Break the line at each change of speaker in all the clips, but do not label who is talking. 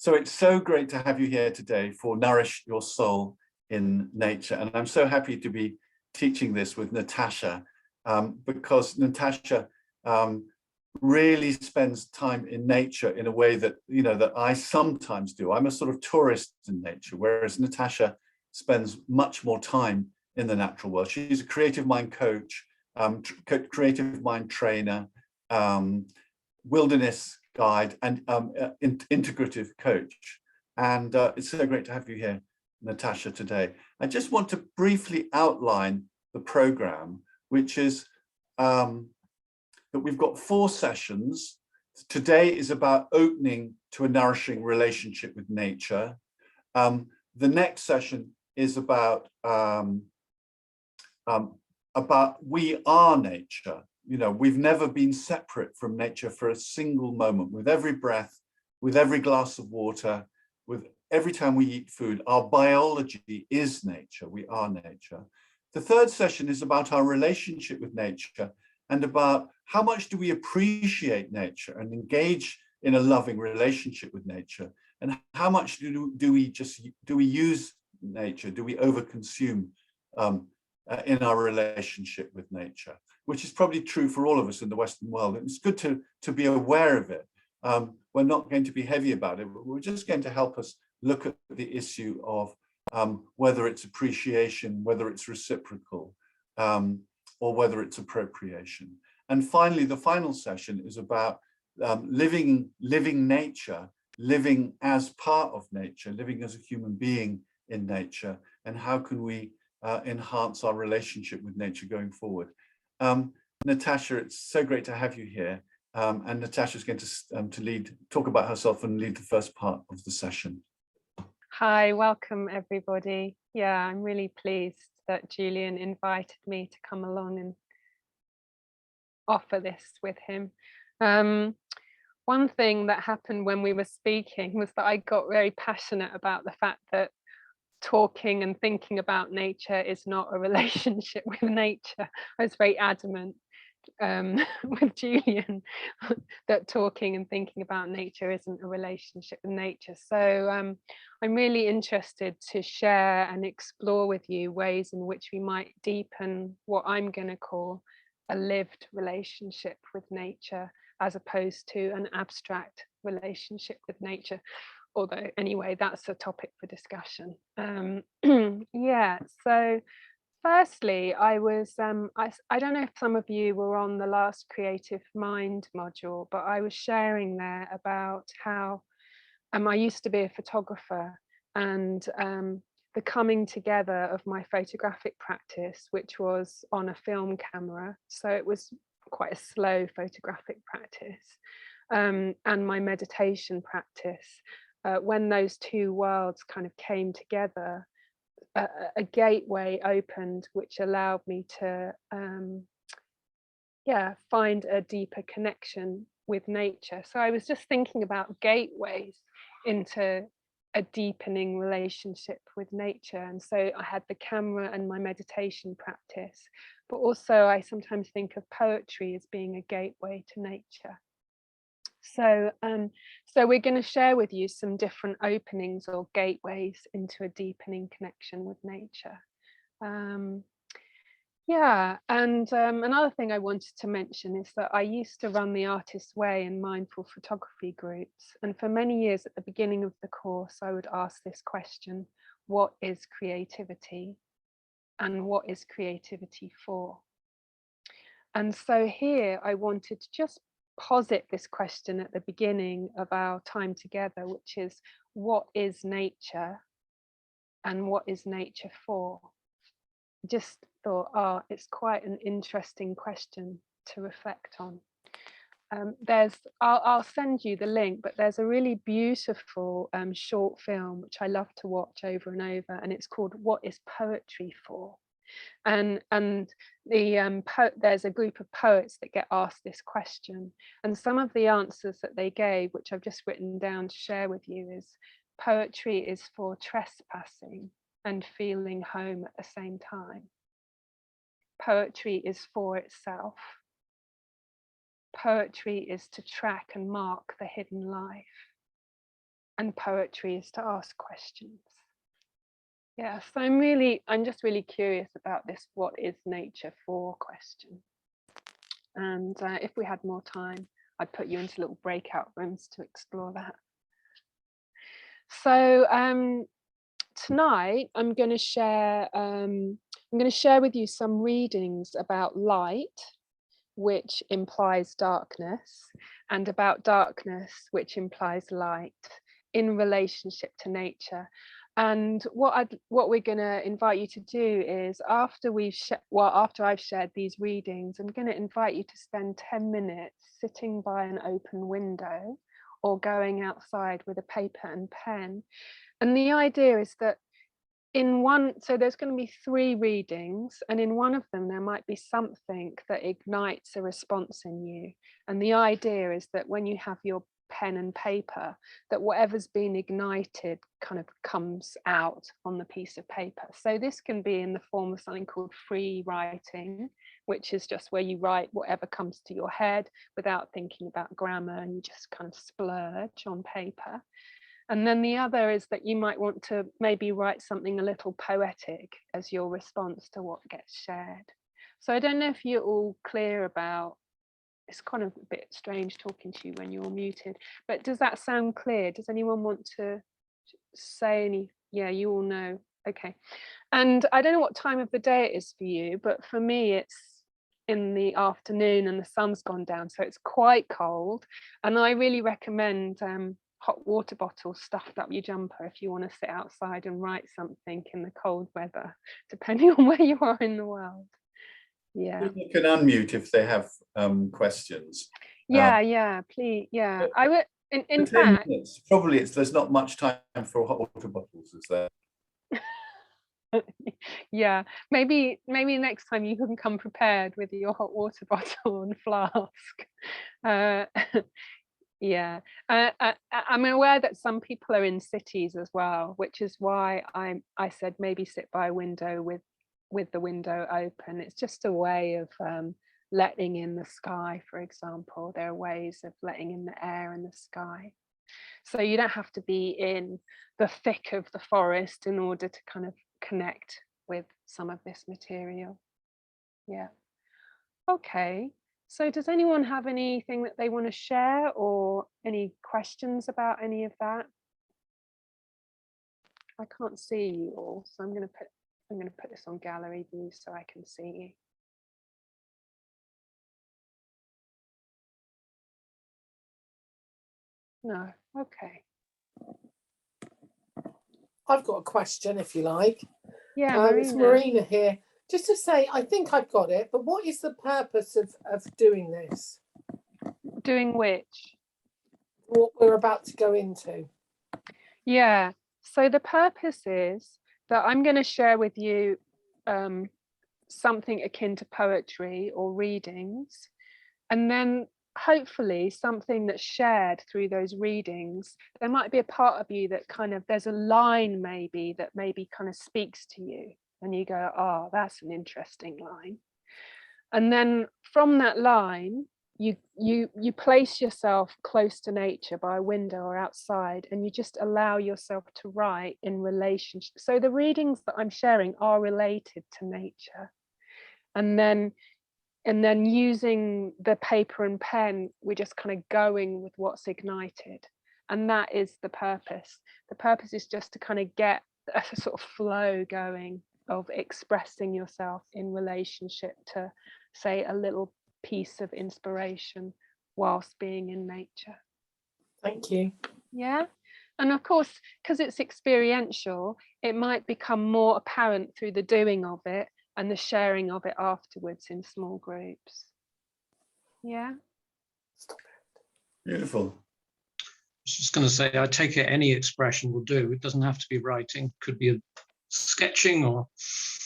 So it's so great to have you here today for Nourish Your Soul in Nature. And I'm so happy to be teaching this with Natasha, because Natasha really spends time in nature in a way that, that I sometimes do. I'm a sort of tourist in nature, whereas Natasha spends much more time in the natural world. She's a creative mind coach, creative mind trainer, wilderness guide, and integrative coach. And it's so great to have you here, Natasha, today. I just want to briefly outline the program, which is that we've got 4 sessions. Today is about opening to a nourishing relationship with nature. The next session is about we are nature. We've never been separate from nature for a single moment. With every breath, with every glass of water, with every time we eat food, our biology is nature. We are nature. The third session is about our relationship with nature and about how much do we appreciate nature and engage in a loving relationship with nature, and how much do we use nature? Do we overconsume in our relationship with nature, which is probably true for all of us in the Western world. And it's good to be aware of it. We're not going to be heavy about it, but we're just going to help us look at the issue of whether it's appreciation, whether it's reciprocal, or whether it's appropriation. And finally, the final session is about living nature, living as part of nature, living as a human being in nature, and how can we enhance our relationship with nature going forward. Natasha, it's so great to have you here. And Natasha is going to talk about herself and lead the first part of the session.
Hi, welcome everybody. Yeah, I'm really pleased that Julian invited me to come along and offer this with him. One thing that happened when we were speaking was that I got very passionate about the fact that talking and thinking about nature is not a relationship with nature. I was very adamant with Julian that talking and thinking about nature isn't a relationship with nature. So I'm really interested to share and explore with you ways in which we might deepen what I'm going to call a lived relationship with nature, as opposed to an abstract relationship with nature. Although anyway, that's a topic for discussion. Yeah, so firstly, I was, I don't know if some of you were on the last Creative Mind module, but I was sharing there about how I used to be a photographer, and the coming together of my photographic practice, which was on a film camera. So it was quite a slow photographic practice, and my meditation practice. When those two worlds kind of came together, a gateway opened, which allowed me to find a deeper connection with nature. So I was just thinking about gateways into a deepening relationship with nature. And so I had the camera and my meditation practice, but also I sometimes think of poetry as being a gateway to nature. So we're going to share with you some different openings or gateways into a deepening connection with nature. Another thing I wanted to mention is that I used to run the Artist's Way and mindful photography groups. And for many years at the beginning of the course, I would ask this question: what is creativity? And what is creativity for? And so here I wanted to just posit this question at the beginning of our time together, which is, what is nature and what is nature for? Just thought, it's quite an interesting question to reflect on. I'll send you the link, but there's a really beautiful short film which I love to watch over and over, and it's called What is Poetry For? And there's a group of poets that get asked this question, and some of the answers that they gave, which I've just written down to share with you, is poetry is for trespassing and feeling home at the same time. Poetry is for itself. Poetry is to track and mark the hidden life. and poetry is to ask questions. Yeah, so I'm just really curious about this what is nature for question. And if we had more time, I'd put you into little breakout rooms to explore that. So tonight I'm going to share with you some readings about light, which implies darkness, and about darkness, which implies light, in relationship to nature. And what we're going to invite you to do is, after I've shared these readings, I'm going to invite you to spend 10 minutes sitting by an open window or going outside with a paper and pen. And the idea is that so there's going to be 3 readings, and in one of them there might be something that ignites a response in you. And the idea is that when you have your pen and paper, that whatever's been ignited kind of comes out on the piece of paper. So this can be in the form of something called free writing, which is just where you write whatever comes to your head without thinking about grammar, and you just kind of splurge on paper. And then the other is that you might want to maybe write something a little poetic as your response to what gets shared. So I don't know if you're all clear about, it's kind of a bit strange talking to you when you're muted, but does that sound clear? Does anyone want to say any? Yeah, you all know. Okay. And I don't know what time of the day it is for you, but for me it's in the afternoon and the sun's gone down, so it's quite cold. And I really recommend hot water bottles stuffed up your jumper if you want to sit outside and write something in the cold weather, depending on where you are in the world. Yeah,
People can unmute if they have questions.
yeah, please. Yeah, I would in fact
minutes, probably there's not much time for hot water bottles, is there?
yeah, maybe next time you can come prepared with your hot water bottle and flask. Yeah, I'm aware that some people are in cities as well, which is why I said maybe sit by a window with the window open. It's just a way of letting in the sky, for example. There are ways of letting in the air and the sky. So you don't have to be in the thick of the forest in order to kind of connect with some of this material. Yeah. Okay. So does anyone have anything that they want to share or any questions about any of that? I can't see you all, so I'm going to put this on gallery view so I can see you. No. Okay.
I've got a question, if you like.
Yeah, Marina.
It's Marina here. Just to say, I think I've got it, but what is the purpose of doing this?
Doing which?
What we're about to go into.
Yeah, so the purpose is that I'm going to share with you something akin to poetry or readings, and then hopefully something that's shared through those readings. There might be a part of you that kind of, there's a line maybe that maybe kind of speaks to you, and you go, oh, that's an interesting line. And then from that line, you place yourself close to nature by a window or outside, and you just allow yourself to write in relationship. So the readings that I'm sharing are related to nature. And then using the paper and pen, we're just kind of going with what's ignited. And that is the purpose. The purpose is just to kind of get a sort of flow going of expressing yourself in relationship to, say, a little piece of inspiration whilst being in nature.
Thank you.
Yeah. And of course, because it's experiential, it might become more apparent through the doing of it and the sharing of it afterwards in small groups. Yeah.
Beautiful.
I was just going to say, I take it any expression will do. It doesn't have to be writing. Could be a sketching or...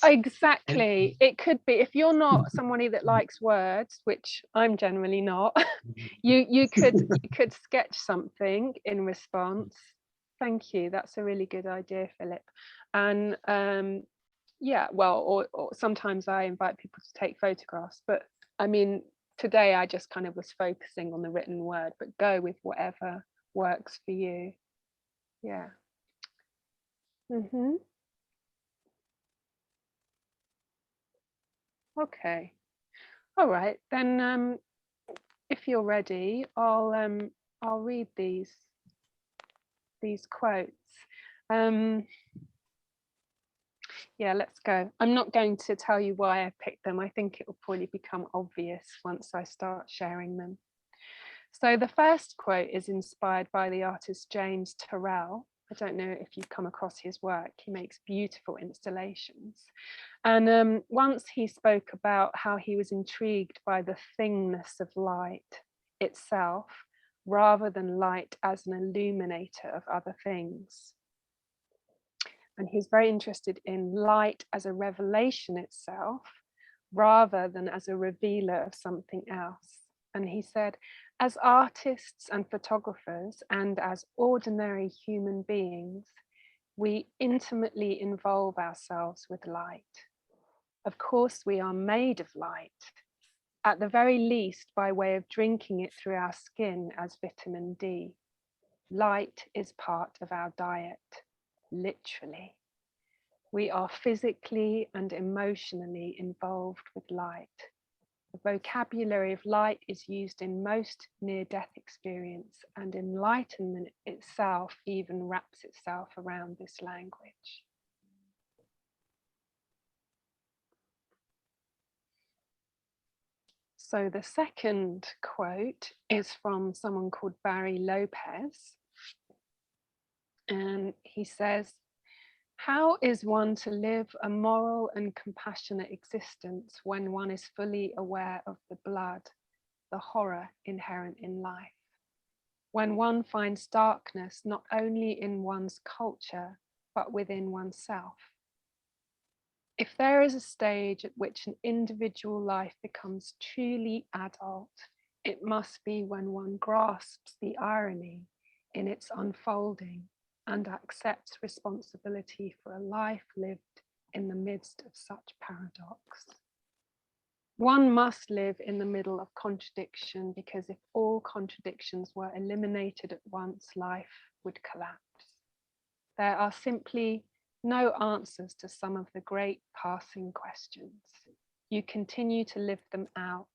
Exactly. It could be, if you're not somebody that likes words, which I'm generally not, you could sketch something in response. Thank you. That's a really good idea, Philip. And yeah, well, or sometimes I invite people to take photographs, but I mean, today I just kind of was focusing on the written word, but go with whatever works for you. Yeah. Mm-hmm. Okay. All right, then if you're ready, I'll read these quotes. Yeah, let's go. I'm not going to tell you why I picked them. I think it will probably become obvious once I start sharing them. So the first quote is inspired by the artist James Turrell. I don't know if you've come across his work. He makes beautiful installations. And once he spoke about how he was intrigued by the thingness of light itself, rather than light as an illuminator of other things. And he's very interested in light as a revelation itself, rather than as a revealer of something else. And he said, as artists and photographers, and as ordinary human beings, we intimately involve ourselves with light. Of course, we are made of light, at the very least by way of drinking it through our skin as vitamin D. Light is part of our diet, literally. We are physically and emotionally involved with light. The vocabulary of light is used in most near-death experience, and enlightenment itself even wraps itself around this language. So the second quote is from someone called Barry Lopez. And he says, how is one to live a moral and compassionate existence when one is fully aware of the blood, the horror inherent in life? When one finds darkness not only in one's culture, but within oneself? If there is a stage at which an individual life becomes truly adult, it must be when one grasps the irony in its unfolding and accepts responsibility for a life lived in the midst of such paradox. One must live in the middle of contradiction, because if all contradictions were eliminated at once, life would collapse. There are simply no answers to some of the great passing questions. You continue to live them out,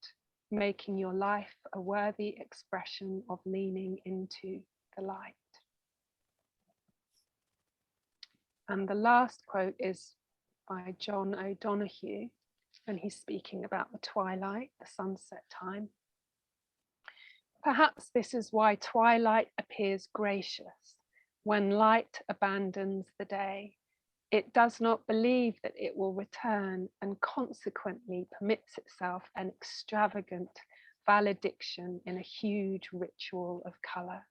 making your life a worthy expression of leaning into the light. And the last quote is by John O'Donoghue, and he's speaking about the twilight, the sunset time. Perhaps this is why twilight appears gracious. When light abandons the day, it does not believe that it will return, and consequently permits itself an extravagant valediction in a huge ritual of colour.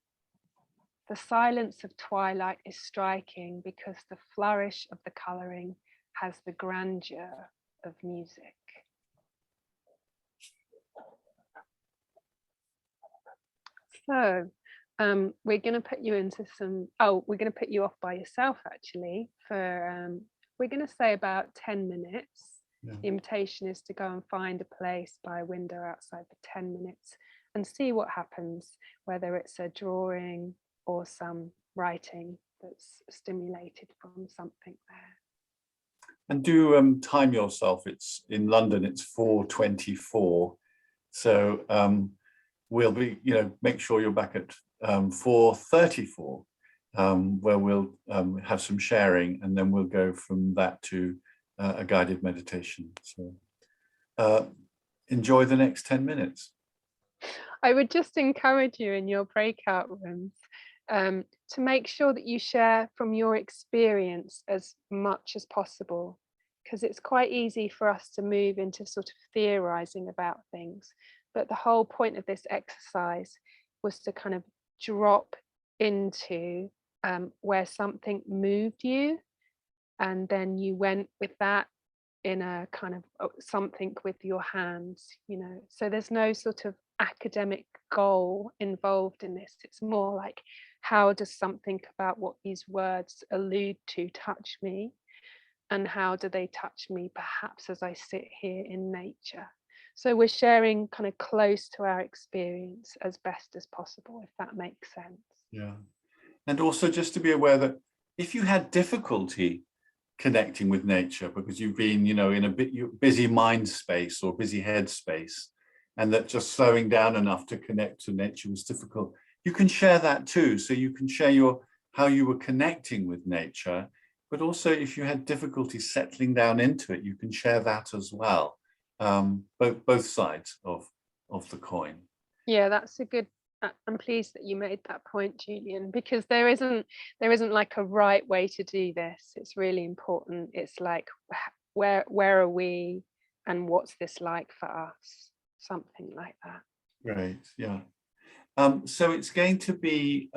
The silence of twilight is striking because the flourish of the colouring has the grandeur of music. So we're going to put you into some, we're going to put you off by yourself actually for, we're going to say about 10 minutes. Yeah. The invitation is to go and find a place by a window outside for 10 minutes and see what happens, whether it's a drawing or some writing that's stimulated from something there.
And do time yourself. It's in London, it's 4:24. So we'll be, make sure you're back at 4:34, where we'll have some sharing, and then we'll go from that to a guided meditation. So enjoy the next 10 minutes.
I would just encourage you in your breakout rooms to make sure that you share from your experience as much as possible, because it's quite easy for us to move into sort of theorizing about things. But the whole point of this exercise was to kind of drop into where something moved you, and then you went with that in a kind of something with your hands, So there's no sort of academic goal involved in this. It's more like, how does something about what these words allude to touch me? And how do they touch me perhaps as I sit here in nature? So we're sharing kind of close to our experience as best as possible, if that makes sense.
Yeah. And also just to be aware that if you had difficulty connecting with nature because you've been, in a bit busy mind space or busy head space, and that just slowing down enough to connect to nature was difficult, you can share that too. So you can share how you were connecting with nature, but also if you had difficulty settling down into it, you can share that as well. Both sides of the coin.
Yeah, that's a good. I'm pleased that you made that point, Julian, because there isn't like a right way to do this. It's really important. It's like, where are we, and what's this like for us? Something like that.
Great, yeah. So it's going to be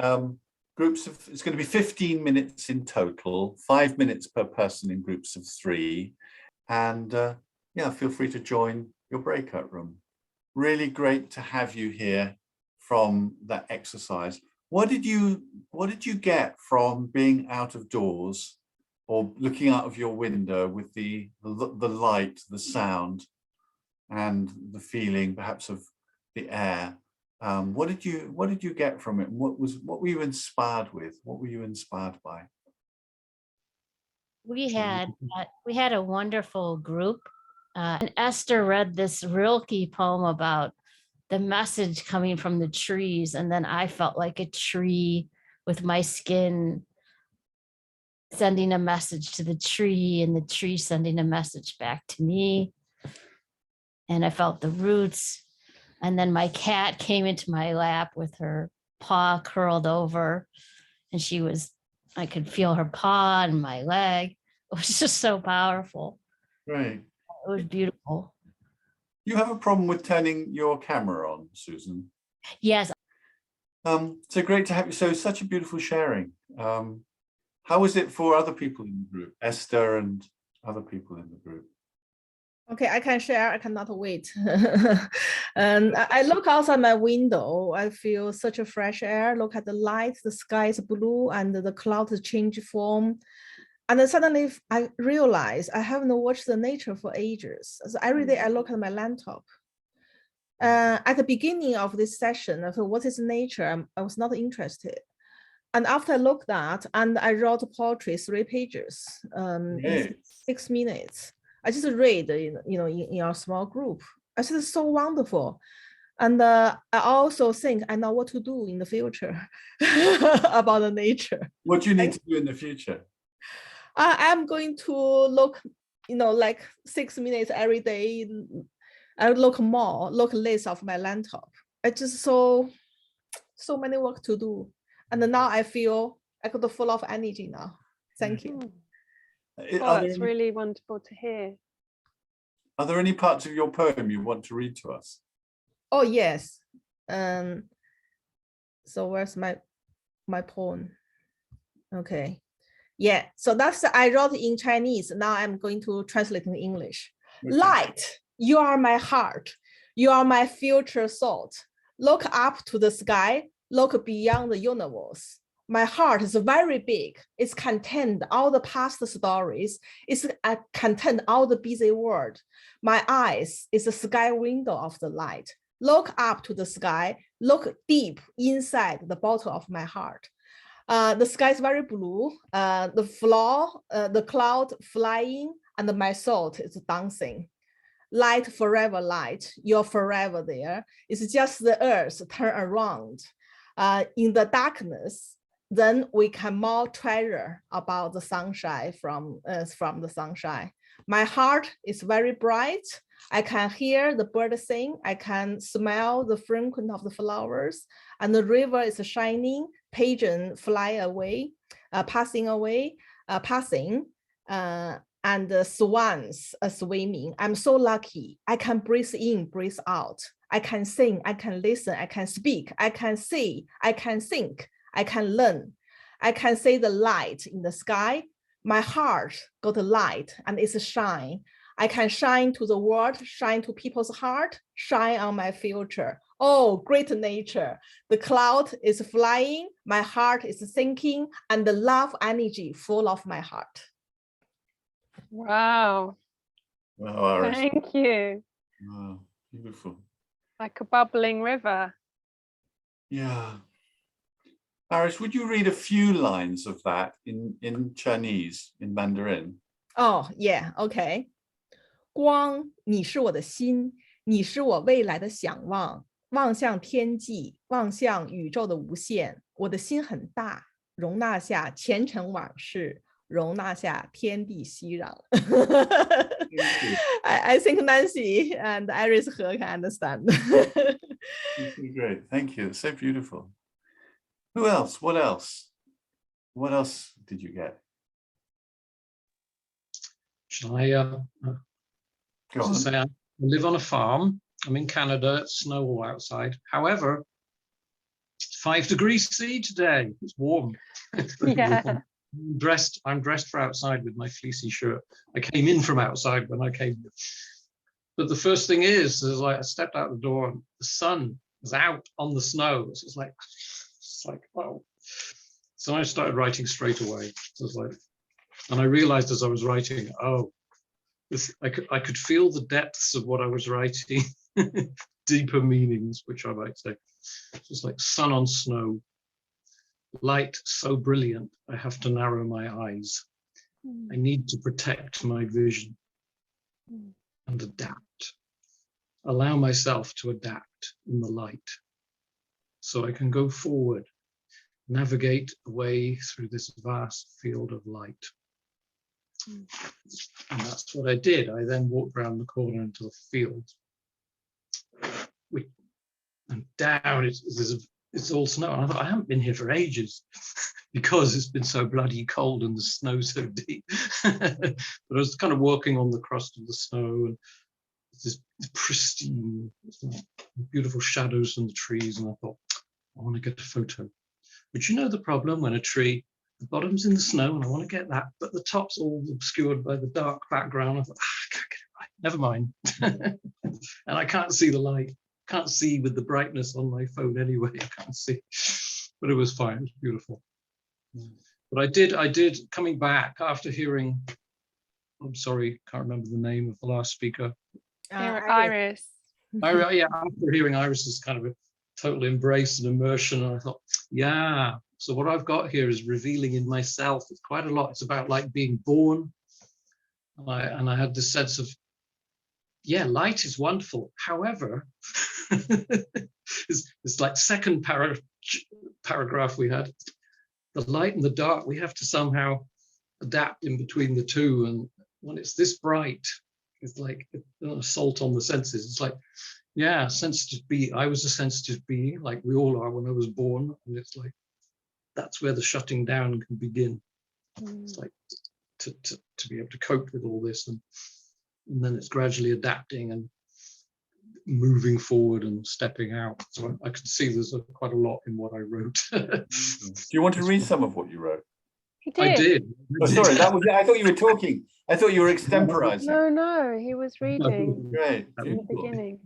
it's going to be 15 minutes in total, 5 minutes per person in groups of 3. And yeah, feel free to join your breakout room. Really great to have you here from that exercise. What did you get from being out of doors or looking out of your window with the light, the sound, and the feeling perhaps of the air? What did you get from it? What were you inspired with? What were you inspired by?
We had a wonderful group. And Esther read this Rilke poem about the message coming from the trees. And then I felt like a tree with my skin sending a message to the tree, and the tree sending a message back to me. And I felt the roots. And then my cat came into my lap with her paw curled over, and I could feel her paw and my leg. It was just so powerful.
Right.
It was beautiful.
You have a problem with turning your camera on, Susan?
Yes.
So great to have you. So such a beautiful sharing. How was it for other people in the group, Esther and other people in the group?
Okay, I can share. I cannot wait. And I look outside my window. I feel such a fresh air. Look at the light. The sky is blue and the clouds change form. And then suddenly I realize I haven't watched the nature for ages. So every day I look at my laptop. At the beginning of this session, I thought, what is nature? I was not interested. And after I looked at, and I wrote poetry, 3 pages, in 6 minutes. I just read, in our small group. I said, it's so wonderful. And I also think I know what to do in the future about the nature.
What do you need to do in the future?
I'm going to look, like 6 minutes every day. I look less of my laptop. I just so many work to do. And now I feel I got full of energy now. Thank you.
Oh, that's really wonderful to hear.
Are there any parts of your poem you want to read to us?
Oh, yes. So where's my poem? Okay. Yeah, so I wrote in Chinese. Now I'm going to translate in English. Okay. Light, you are my heart. You are my future thought. Look up to the sky. Look beyond the universe. My heart is very big. It's contained all the past stories. It's contained all the busy world. My eyes is the sky window of the light. Look up to the sky. Look deep inside the bottom of my heart. The sky is very blue. The cloud flying, and my soul is dancing. Light, forever light. You're forever there. It's just the earth turn around. In the darkness, then we can more treasure about the sunshine from the sunshine. My heart is very bright. I can hear the bird sing. I can smell the fragrance of the flowers, and the river is shining. Pigeon fly away, passing, and the swans are swimming. I'm so lucky. I can breathe in, breathe out. I can sing, I can listen, I can speak, I can see, I can think, I can learn. I can see the light in the sky. My heart got the light and it's a shine. I can shine to the world, shine to people's heart, shine on my future. Oh, great nature. The cloud is flying, my heart is sinking, and the love energy full of my heart.
Wow.
Wow, Iris.
Thank you.
Wow, beautiful.
Like a bubbling river.
Yeah. Iris, would you read a few lines of that in Chinese, in Mandarin?
Oh, yeah, okay. 光，你是我的心，你是我未来的想望，望向天际，望向宇宙的无限。我的心很大，容纳下前尘往事，容纳下天地熙攘。I think Nancy and Iris He can understand.
Great, thank you. It's so beautiful. Who else? What else? What else did you get?
Shall I
Go on.
say I live on a farm. I'm in Canada. It's snow all outside. However, it's 5 degrees C today. It's warm.
Yeah.
I'm dressed for outside with my fleecy shirt. I came in from outside when I came. But the first thing is like I stepped out the door and the sun was out on the snow. So it's like, wow. So I started writing straight away. So it's like, and I realized as I was writing, oh, I could feel the depths of what I was writing, deeper meanings, which I might say. Just like sun on snow, light so brilliant, I have to narrow my eyes. I need to protect my vision and adapt. Allow myself to adapt in the light so I can go forward, navigate away through this vast field of light. And that's what I did. I then walked around the corner into the field. And down, it's all snow. And I thought, I haven't been here for ages because it's been so bloody cold and the snow's so deep. But I was kind of walking on the crust of the snow and this pristine, beautiful shadows from the trees. And I thought, I want to get a photo. But you know the problem when a tree, the bottom's in the snow and I want to get that, but the top's all obscured by the dark background. I thought, I can't get it right, never mind. And I can't see the light, can't see with the brightness on my phone anyway, I can't see. But it was fine, it was beautiful. But I did, coming back after hearing, I'm sorry, can't remember the name of the last speaker.
Iris.
Yeah, after hearing Iris's kind of a total embrace and immersion, and I thought, yeah, so what I've got here is revealing in myself. It's quite a lot. It's about like being born. And I had this sense of, yeah, light is wonderful. However, it's like second paragraph we had, the light and the dark, we have to somehow adapt in between the two. And when it's this bright, it's like an assault on the senses. It's like, yeah, sensitive being. I was a sensitive being, like we all are when I was born. And it's like, that's where the shutting down can begin. It's like to be able to cope with all this. And then it's gradually adapting and moving forward and stepping out. So I could see there's quite a lot in what I wrote.
Do you want to read some of what you wrote?
He did.
I did.
Oh, sorry, that was. I thought you were talking. I thought you were extemporizing.
No, he was reading
Great.
in the beginning.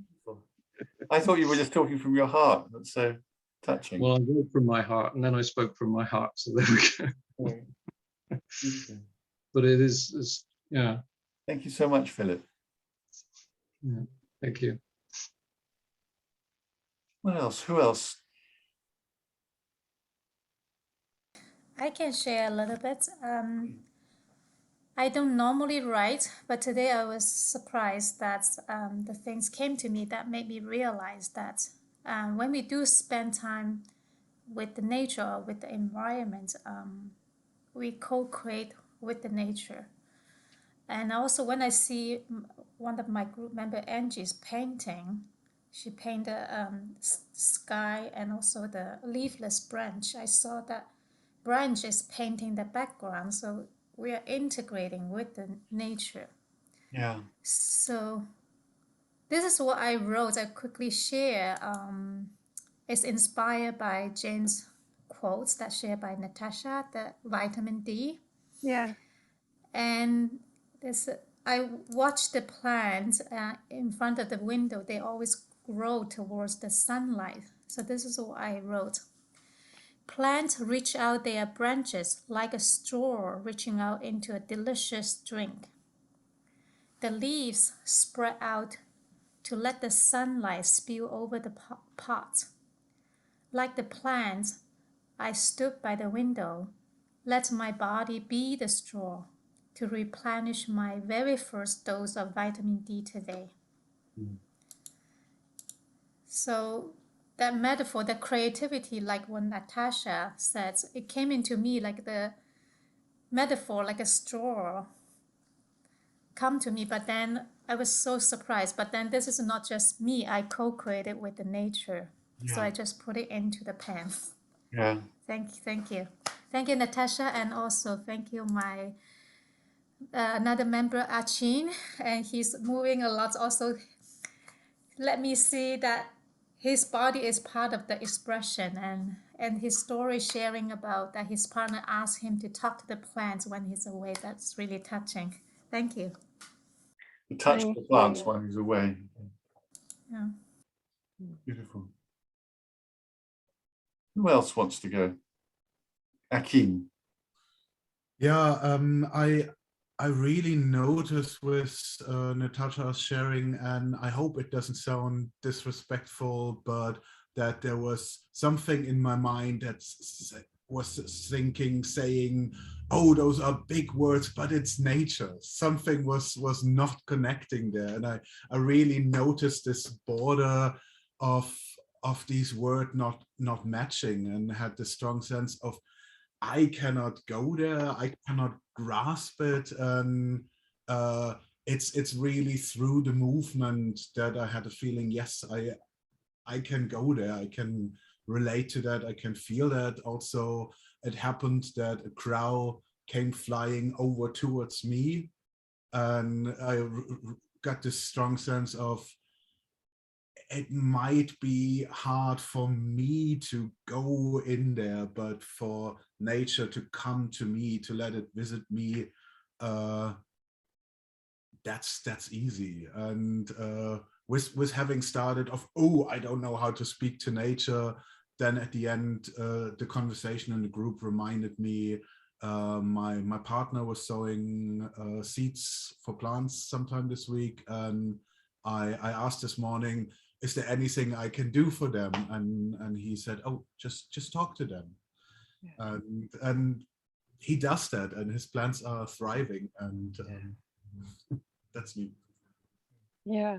I thought you were just talking from your heart. That's so touching.
Well, I wrote from my heart and then I spoke from my heart. So there we go.
Okay.
But it is, yeah.
Thank you so much, Philip.
Yeah, thank you.
What else? Who else?
I can share a little bit. I don't normally write, but today I was surprised that the things came to me that made me realize that when we do spend time with the nature or with the environment, we co-create with the nature. And also when I see one of my group member, Angie's painting, she painted sky and also the leafless branch. I saw that branch is painting the background. So we are integrating with the nature.
Yeah.
So this is what I wrote. I quickly share. It's inspired by Jane's quotes that shared by Natasha, the vitamin D.
Yeah.
And I watch the plants in front of the window. They always grow towards the sunlight. So this is what I wrote. Plants reach out their branches like a straw reaching out into a delicious drink. The leaves spread out to let the sunlight spill over the pot. Like the plants, I stood by the window, let my body be the straw to replenish my very first dose of vitamin D today. So that metaphor, that creativity, like what Natasha said, it came into me like the metaphor, like a straw come to me, but then I was so surprised. But then this is not just me, I co-created with the nature. So I just put it into the pen.
Yeah.
Thank you. Thank you, Natasha, and also thank you, my another member, Achin, and he's moving a lot. Also, let me see that his body is part of the expression, and his story sharing about that his partner asked him to talk to the plants when he's away. That's really touching. Thank you.
To touch
Thank
the plants
you.
while he's away.
Yeah.
Beautiful. Who else wants to go? Akin.
Yeah, I really noticed with Natasha's sharing, and I hope it doesn't sound disrespectful, but that there was something in my mind that was thinking, saying, oh, those are big words, but it's nature. Something was not connecting there. And I really noticed this border of these words not matching, and had the strong sense of, I cannot go there, I cannot grasp it. And it's really through the movement that I had a feeling, yes, I can go there, I can relate to that, I can feel that. Also, it happened that a crow came flying over towards me, and I got this strong sense of, it might be hard for me to go in there, but for nature to come to me, to let it visit me, that's easy. And with having started off, oh, I don't know how to speak to nature, then at the end, the conversation in the group reminded me, my partner was sowing seeds for plants sometime this week, and I asked this morning, is there anything I can do for them? And he said, oh, just talk to them. Yeah. And he does that, and his plants are thriving, and that's me.
Yeah.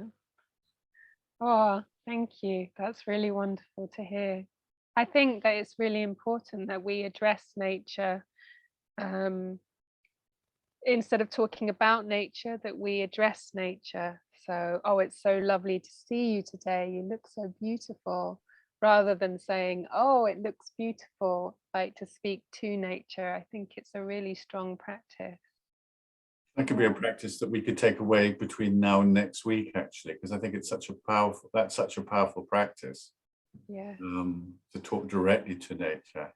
Oh, thank you. That's really wonderful to hear. I think that it's really important that we address nature, instead of talking about nature, that we address nature. So, oh, it's so lovely to see you today, you look so beautiful, rather than saying, oh, it looks beautiful, like to speak to nature. I think it's a really strong practice.
That could be a practice that we could take away between now and next week, actually, because I think it's such a powerful practice.
Yeah.
To talk directly to nature,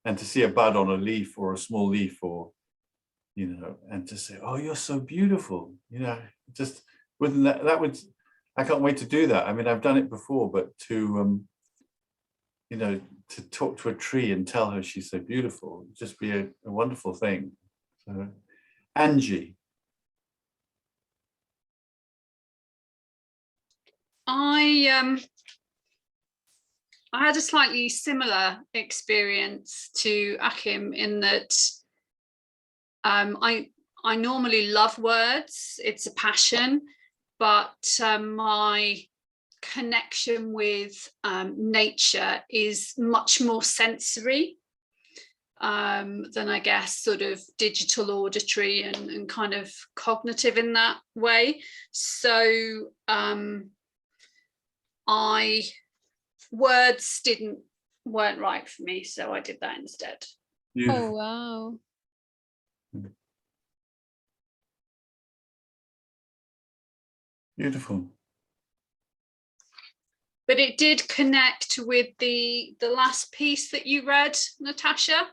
and to see a bud on a leaf or a small leaf, or and to say, oh, you're so beautiful, just wouldn't that would, I can't wait to do that. I mean, I've done it before, but to to talk to a tree and tell her she's so beautiful would just be a wonderful thing. So, Angie.
I had a slightly similar experience to Achim in that I normally love words, it's a passion, but my connection with nature is much more sensory than, I guess, sort of digital, auditory, and kind of cognitive in that way. So words weren't right for me, so I did that instead.
Oh, wow.
Beautiful.
But it did connect with the last piece that you read, Natasha.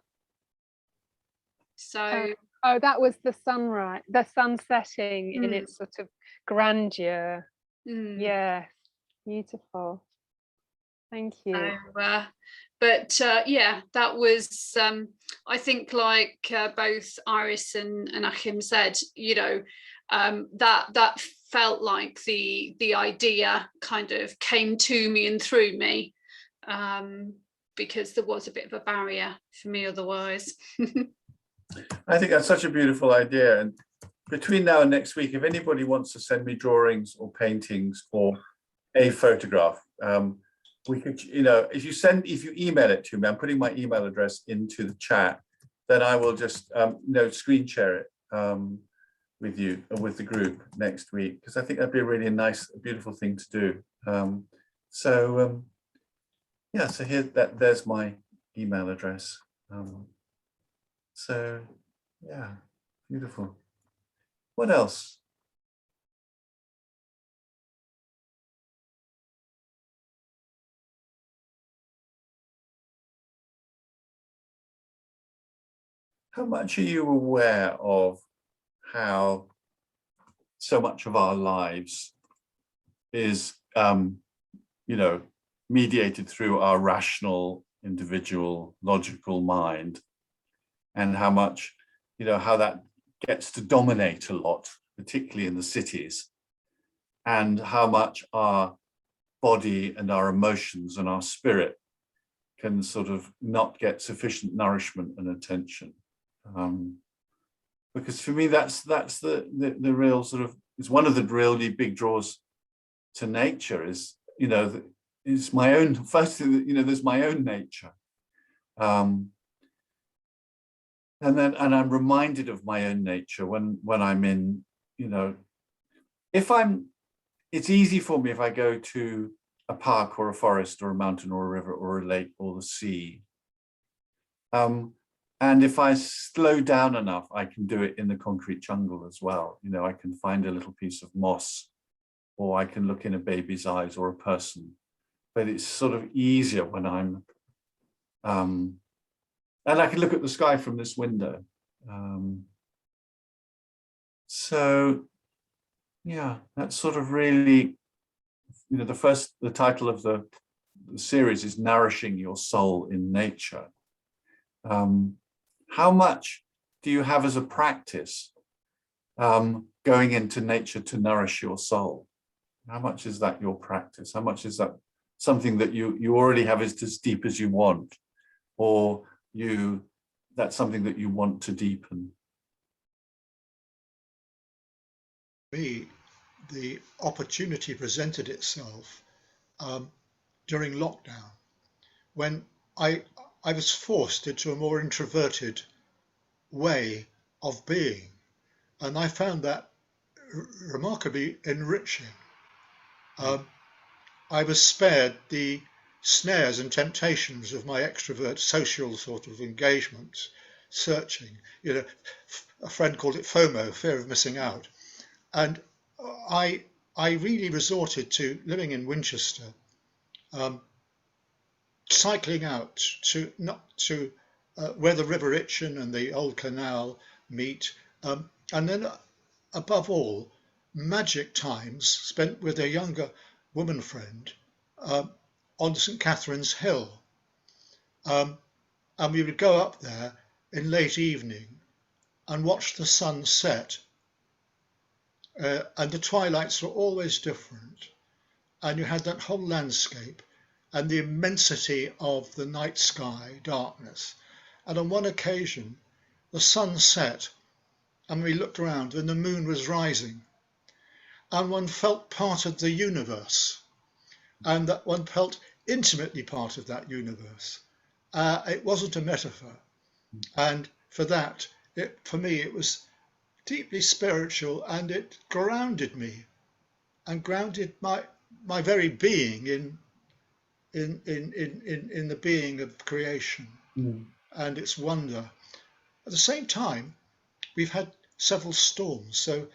So
that was the sunrise, the sun setting in its sort of grandeur. Yes, beautiful. Thank you.
But yeah, that was I think, like both Iris and Achim said, that felt like the idea kind of came to me and through me. because there was a bit of a barrier for me otherwise.
I think that's such a beautiful idea. And between now and next week, if anybody wants to send me drawings or paintings or a photograph, we could, if you email it to me, I'm putting my email address into the chat, then I will just, screen share it with you and with the group next week, because I think that'd be a really nice, beautiful thing to do. Yeah, so there's my email address. So yeah, beautiful. What else? How much are you aware of how so much of our lives is, mediated through our rational, individual, logical mind, and how much, how that gets to dominate a lot, particularly in the cities, and how much our body and our emotions and our spirit can sort of not get sufficient nourishment and attention. Because for me, that's the real sort of, it's one of the really big draws to nature is, is my own, first thing, there's my own nature. And I'm reminded of my own nature when I'm in, it's easy for me if I go to a park or a forest or a mountain or a river or a lake or the sea. And if I slow down enough, I can do it in the concrete jungle as well. I can find a little piece of moss, or I can look in a baby's eyes or a person. But it's sort of easier when I'm, and I can look at the sky from this window. So yeah, that's sort of really, the title of the series is Nourishing Your Soul in Nature. How much do you have as a practice going into nature to nourish your soul? How much is that your practice? How much is that something that you already have is as deep as you want, or that's something that you want to deepen?
Me, the opportunity presented itself during lockdown, when I was forced into a more introverted way of being, and I found that remarkably enriching. I was spared the snares and temptations of my extrovert social sort of engagements, searching. A friend called it FOMO, fear of missing out. And I really resorted to living in Winchester, cycling out to where the River Itchen and the old canal meet, and then above all, magic times spent with a younger woman friend on St. Catherine's Hill. And we would go up there in late evening and watch the sun set. And the twilights were always different. And you had that whole landscape and the immensity of the night sky, darkness. And on one occasion, the sun set and we looked around and the moon was rising. And one felt part of the universe, and that one felt intimately part of that universe. It wasn't a metaphor. And for that, for me, it was deeply spiritual, and it grounded me and grounded my very being in the being of creation and its wonder. At the same time, we've had several storms, so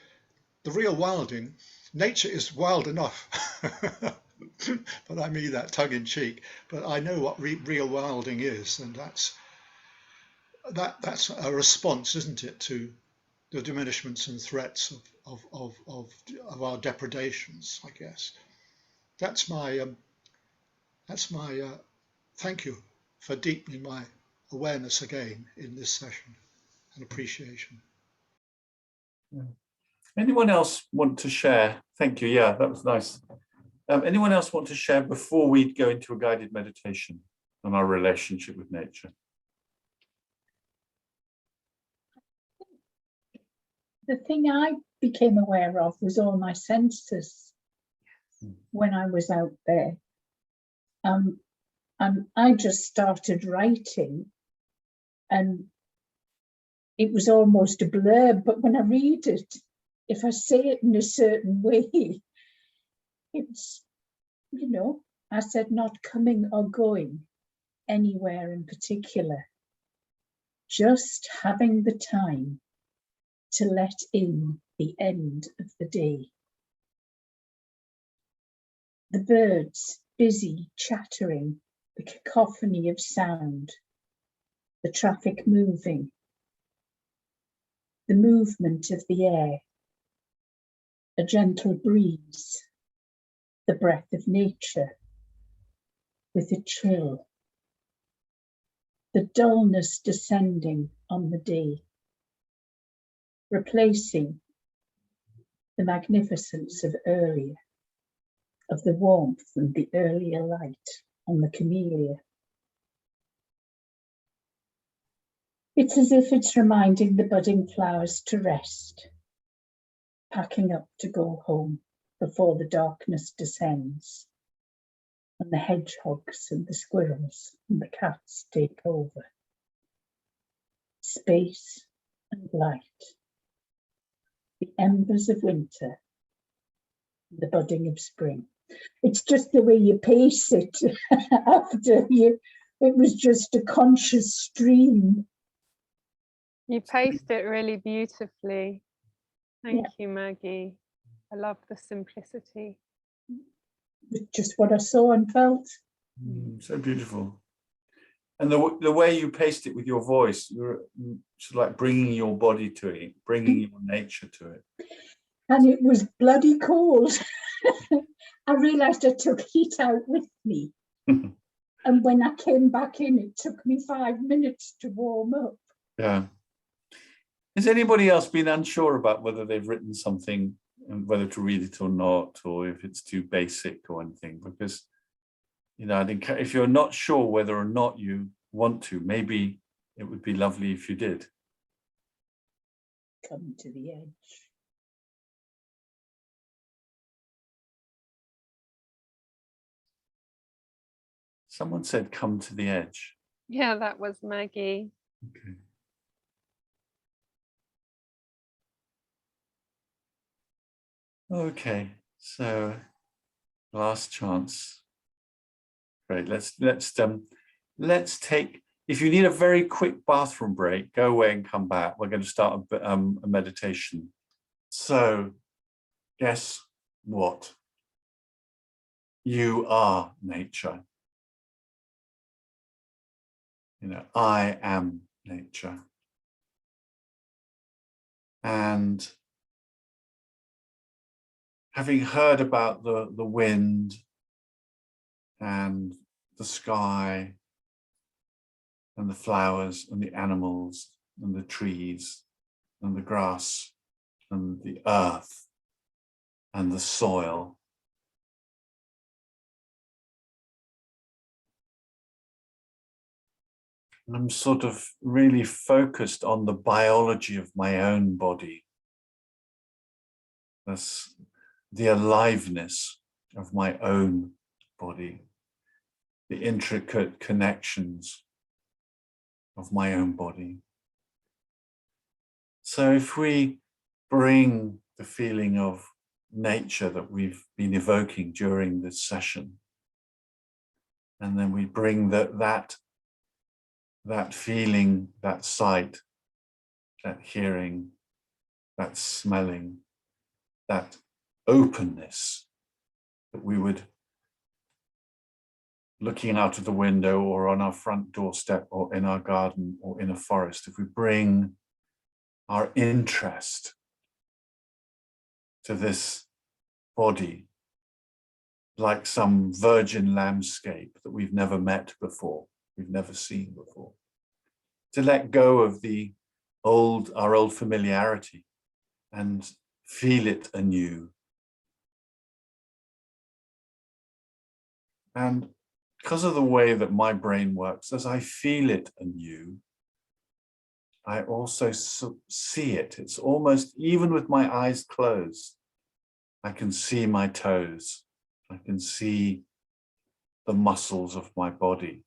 the real wilding, nature is wild enough, but I mean that tongue in cheek. But I know what real wilding is, and that's a response, isn't it, to the diminishments and threats of our depredations, I guess. That's my thank you for deepening my awareness again in this session and appreciation.
Anyone else want to share? Thank you. Yeah, that was nice. Anyone else want to share before we go into a guided meditation? and our relationship with nature?
The thing I became aware of was all my senses when I was out there. And I just started writing, and it was almost a blurb, but when I read it, if I say it in a certain way, it's, you know, I said not coming or going anywhere in particular, just having the time to let in the end of the day. The birds busy chattering, the cacophony of sound, the traffic moving, the movement of the air, a gentle breeze, the breath of nature with a chill, the dullness descending on the day, replacing the magnificence of earlier, of the warmth and the earlier light on the camellia. It's as if it's reminding the budding flowers to rest, packing up to go home before the darkness descends, and the hedgehogs and the squirrels and the cats take over. Space and light, the embers of winter, the budding of spring. It's just the way you pace it after you, it was just a conscious stream.
You paced it really beautifully. Thank you, Maggie. I love the simplicity.
It's just what I saw and felt.
So beautiful. And the way you paced it with your voice, you're sort of like bringing your body to it, bringing your nature to it.
And it was bloody cold. I realised I took heat out with me. And when I came back in, it took me 5 minutes to warm up.
Yeah. Has anybody else been unsure about whether they've written something and whether to read it or not, or if it's too basic or anything? Because, you know, I think if you're not sure whether or not you want to, maybe it would be lovely if you did.
Come to the edge.
Someone said, come to the edge.
Yeah, that was Maggie.
Okay. Okay, so last chance. Great. Let's take. If you need a very quick bathroom break, go away and come back. We're going to start a meditation. So, guess what? You are nature. You know, I am nature. And having heard about the wind and the sky and the flowers and the animals and the trees and the grass and the earth and the soil, and I'm sort of really focused on the biology of my own body. That's the aliveness of my own body, the intricate connections of my own body. So if we bring the feeling of nature that we've been evoking during this session, and then we bring that feeling, that sight, that hearing, that smelling, that openness that we would, looking out of the window or on our front doorstep or in our garden or in a forest, if we bring our interest to this body like some virgin landscape that we've never met before, we've never seen before, to let go of our old familiarity and feel it anew. And because of the way that my brain works, as I feel it anew, I also see it. It's almost, even with my eyes closed, I can see my toes. I can see the muscles of my body.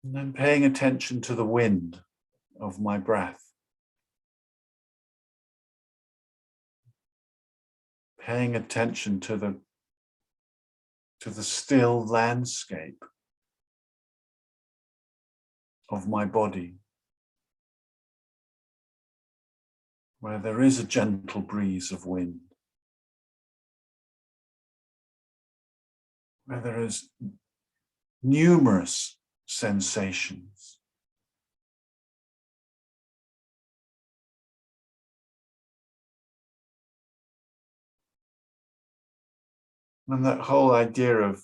And I'm paying attention to the wind of my breath. Paying attention to the still landscape of my body, where there is a gentle breeze of wind, where there is numerous sensations. And that whole idea of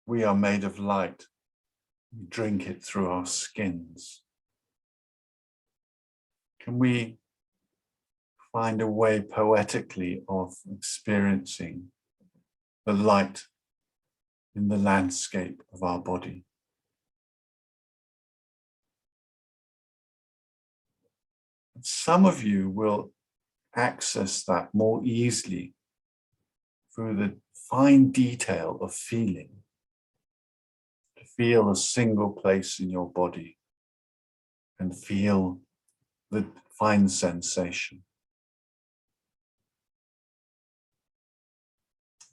we are made of light, we drink it through our skins. Can we find a way poetically of experiencing the light in the landscape of our body? Some of you will access that more easily through the fine detail of feeling, to feel a single place in your body and feel the fine sensation.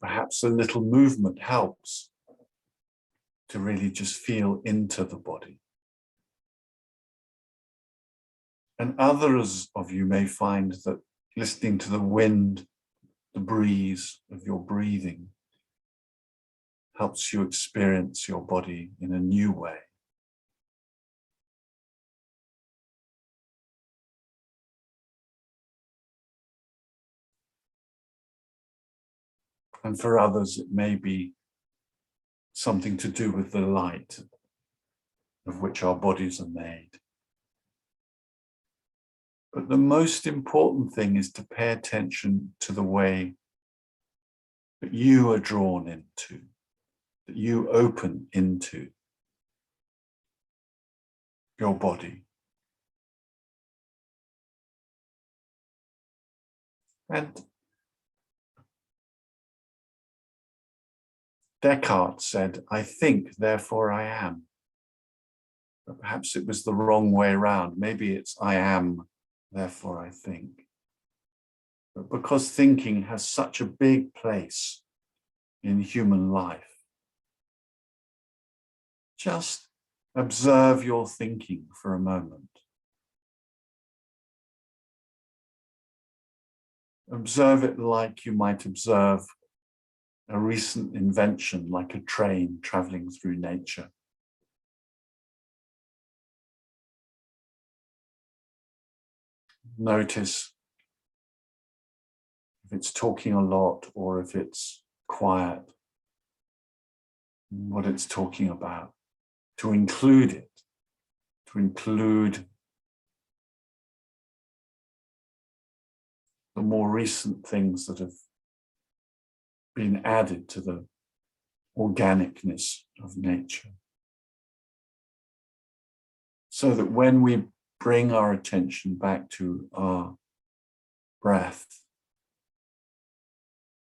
Perhaps a little movement helps to really just feel into the body. And others of you may find that listening to the wind, the breeze of your breathing helps you experience your body in a new way. And for others, it may be something to do with the light of which our bodies are made. But the most important thing is to pay attention to the way that you are drawn into, that you open into your body. And Descartes said, "I think, therefore I am." But perhaps it was the wrong way around. Maybe it's I am, therefore I think. But because thinking has such a big place in human life, just observe your thinking for a moment. Observe it like you might observe a recent invention, like a train traveling through nature. Notice if it's talking a lot or if it's quiet, what it's talking about, to include it, to include the more recent things that have been added to the organicness of nature. So that when we bring our attention back to our breath,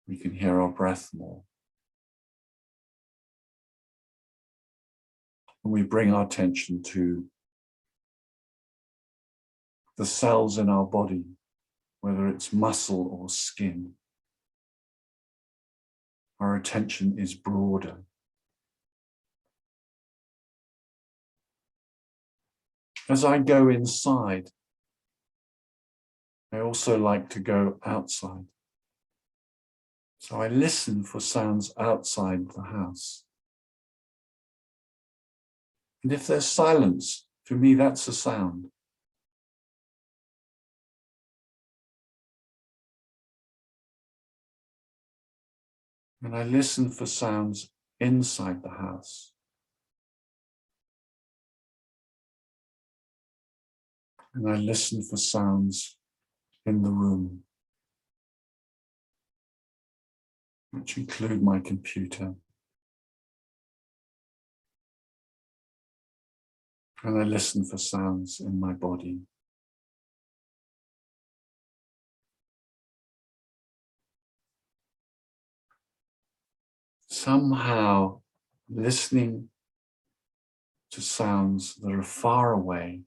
we can hear our breath more. And we bring our attention to the cells in our body, whether it's muscle or skin. Our attention is broader. As I go inside, I also like to go outside. So I listen for sounds outside the house. And if there's silence, for me, that's a sound. And I listen for sounds inside the house. And I listen for sounds in the room. which include my computer. And I listen for sounds in my body. Somehow listening to sounds that are far away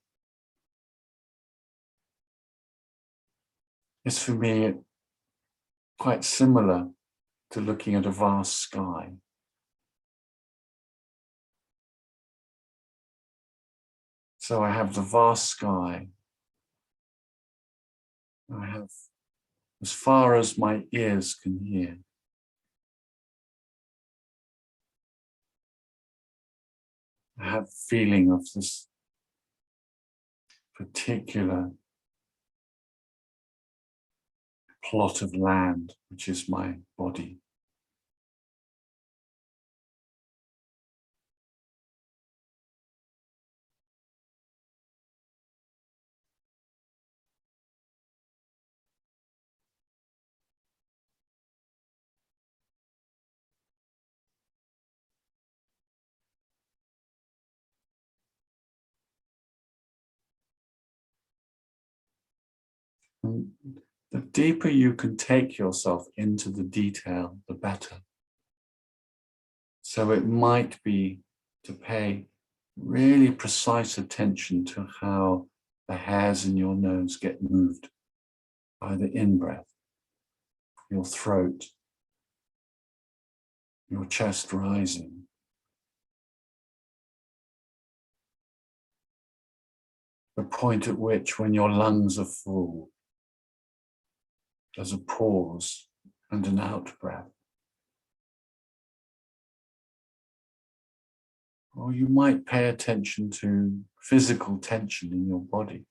is for me quite similar to looking at a vast sky. So I have the vast sky. I have as far as my ears can hear. I have the feeling of this particular plot of land, which is my body. And the deeper you can take yourself into the detail, the better. So it might be to pay really precise attention to how the hairs in your nose get moved by the in-breath, your throat, your chest rising. The point at which, when your lungs are full, there's a pause and an out-breath. Or you might pay attention to physical tension in your body.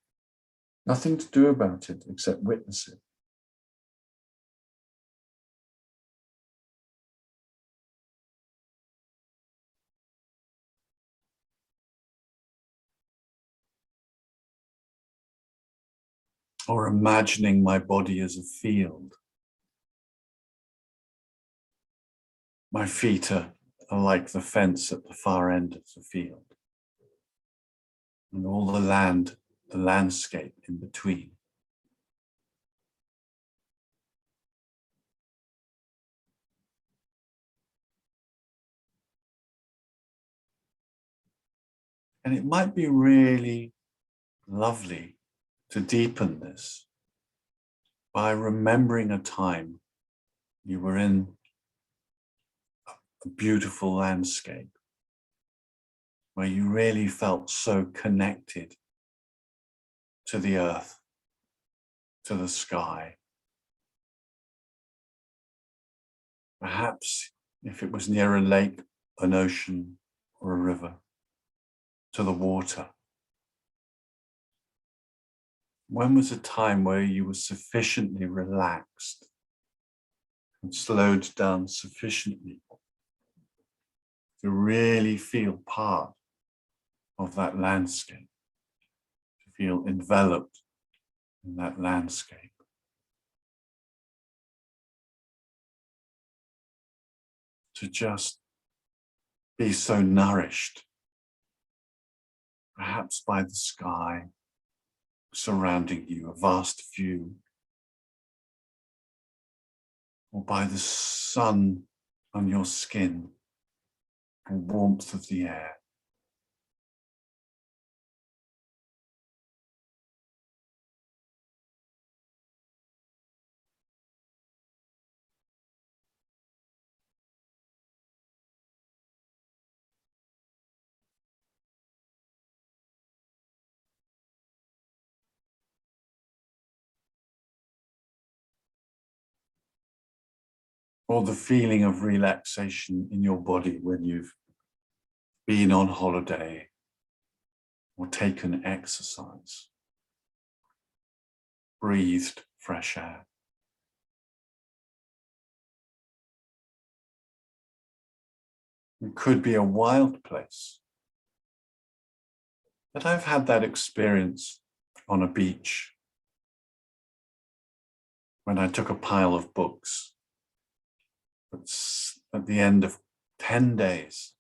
Nothing to do about it except witness it. Or imagining my body as a field. My feet are like the fence at the far end of the field. And all the land, the landscape in between. And it might be really lovely to deepen this by remembering a time you were in a beautiful landscape where you really felt so connected to the earth, to the sky. Perhaps if it was near a lake, an ocean, or a river, to the water. When was a time where you were sufficiently relaxed and slowed down sufficiently to really feel part of that landscape, to feel enveloped in that landscape? To just be so nourished, perhaps by the sky surrounding you, a vast view, or by the sun on your skin, the warmth of the air. Or the feeling of relaxation in your body when you've been on holiday or taken exercise, breathed fresh air. It could be a wild place. But I've had that experience on a beach when I took a pile of books But at the end of 10 days,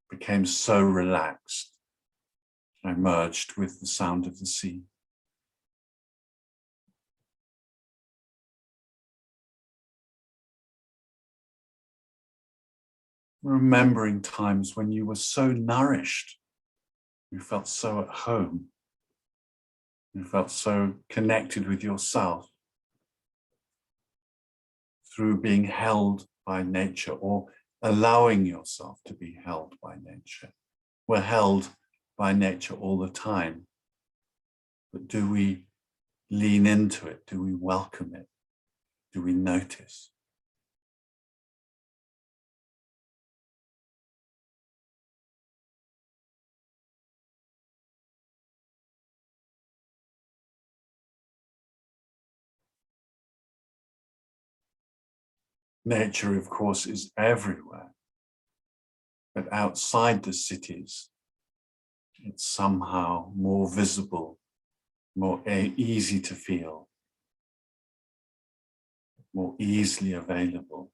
became so relaxed, I merged with the sound of the sea. Remembering times when you were so nourished, you felt so at home, you felt so connected with yourself through being held by nature or allowing yourself to be held by nature. We're held by nature all the time, but do we lean into it? Do we welcome it? Do we notice? Nature, of course, is everywhere, but outside the cities, it's somehow more visible, more easy to feel, more easily available.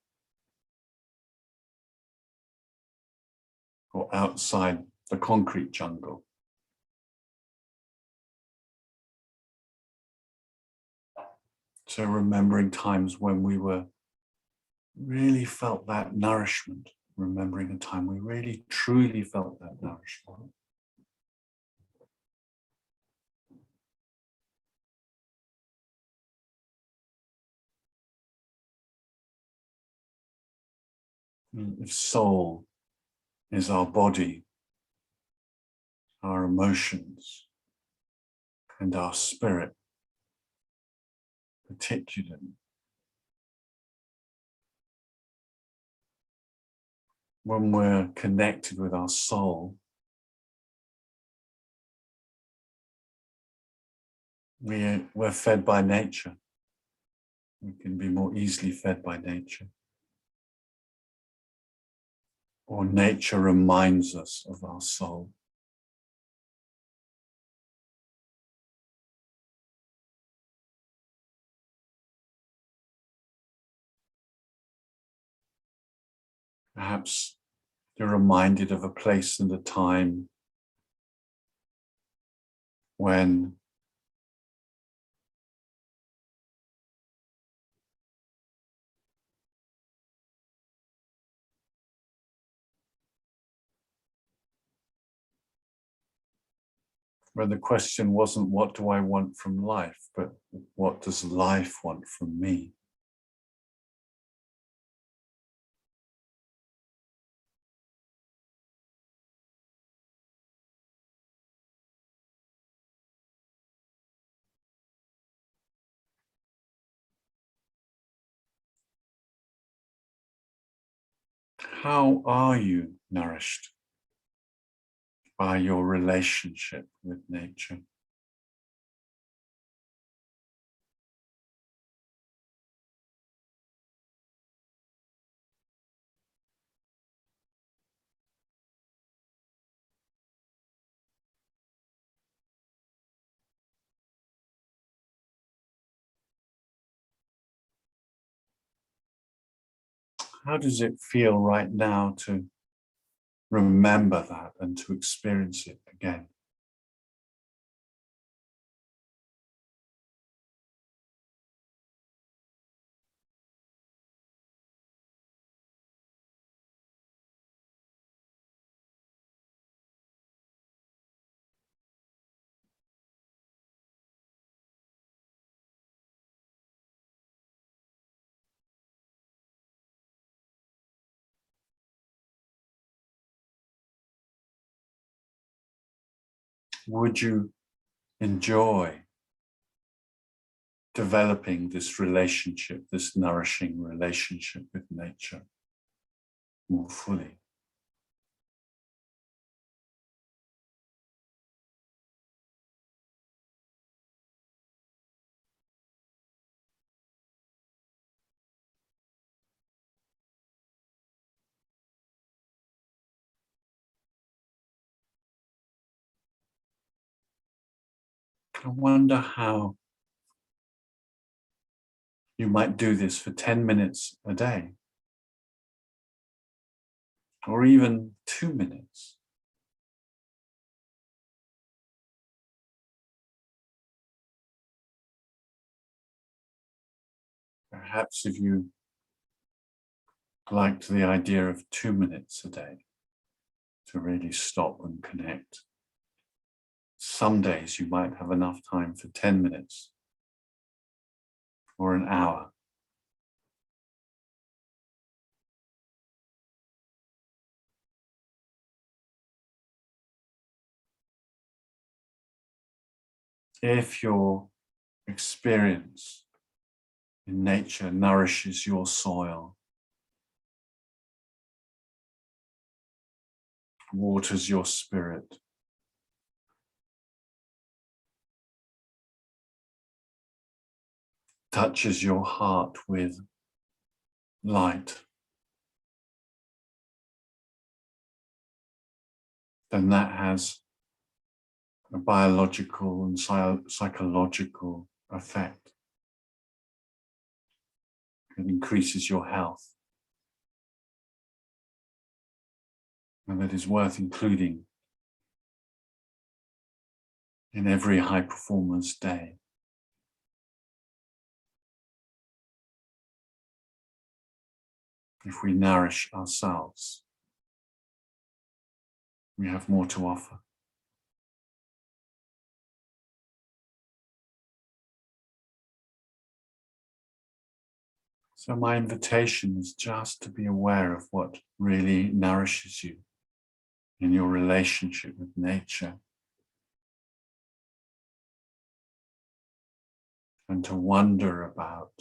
Or outside the concrete jungle. So remembering times when we really felt that nourishment, remembering a time we really truly felt that nourishment. If soul is our body, our emotions, and our spirit, particularly, when we're connected with our soul, we're fed by nature. We can be more easily fed by nature. Or nature reminds us of our soul. Perhaps you're reminded of a place and a time when the question wasn't, what do I want from life, but what does life want from me? How are you nourished by your relationship with nature? How does it feel right now to remember that and to experience it again? Would you enjoy developing this relationship, this nourishing relationship with nature more fully? I wonder how you might do this for 10 minutes a day. or even 2 minutes. Perhaps if you liked the idea of 2 minutes a day to really stop and connect. Some days you might have enough time for 10 minutes or an hour. If your experience in nature nourishes your soil, waters your spirit, touches your heart with light, then that has a biological and psychological effect. It increases your health. And that is worth including in every high performer's day. If we nourish ourselves, we have more to offer. So my invitation is just to be aware of what really nourishes you in your relationship with nature, and to wonder about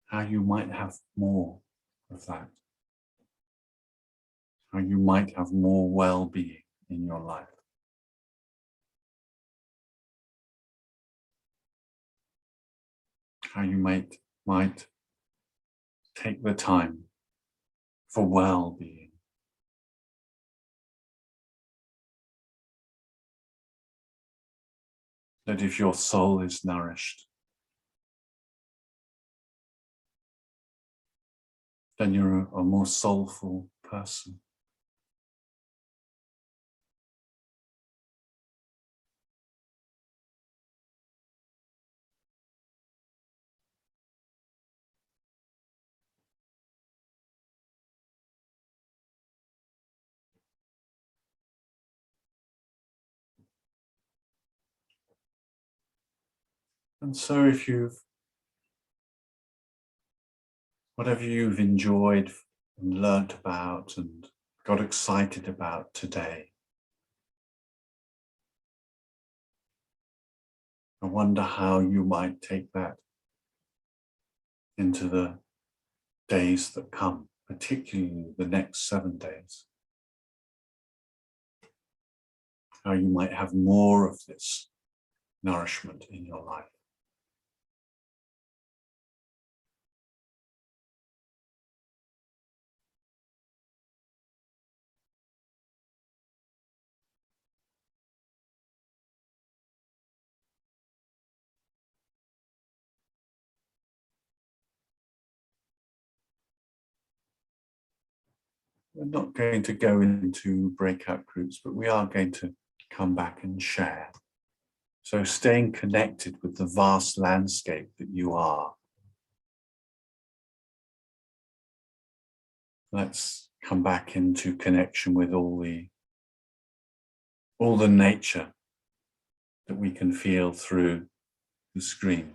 how you might have more of that, how you might have more well-being in your life. How you might take the time for well-being. That if your soul is nourished, then you're a more soulful person. And so if whatever you've enjoyed and learnt about and got excited about today, I wonder how you might take that into the days that come, particularly the next 7 days. How you might have more of this nourishment in your life. We're not going to go into breakout groups, but we are going to come back and share. So staying connected with the vast landscape that you are. Let's come back into connection with all the nature that we can feel through the screen.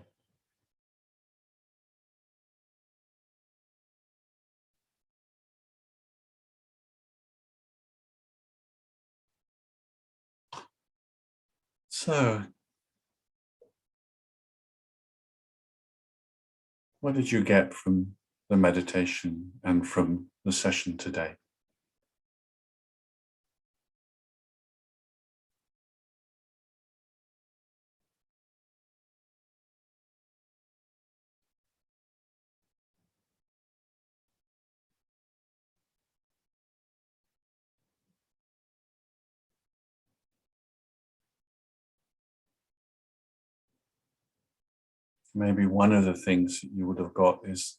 So, what did you get from the meditation and from the session today? Maybe one of the things that you would have got is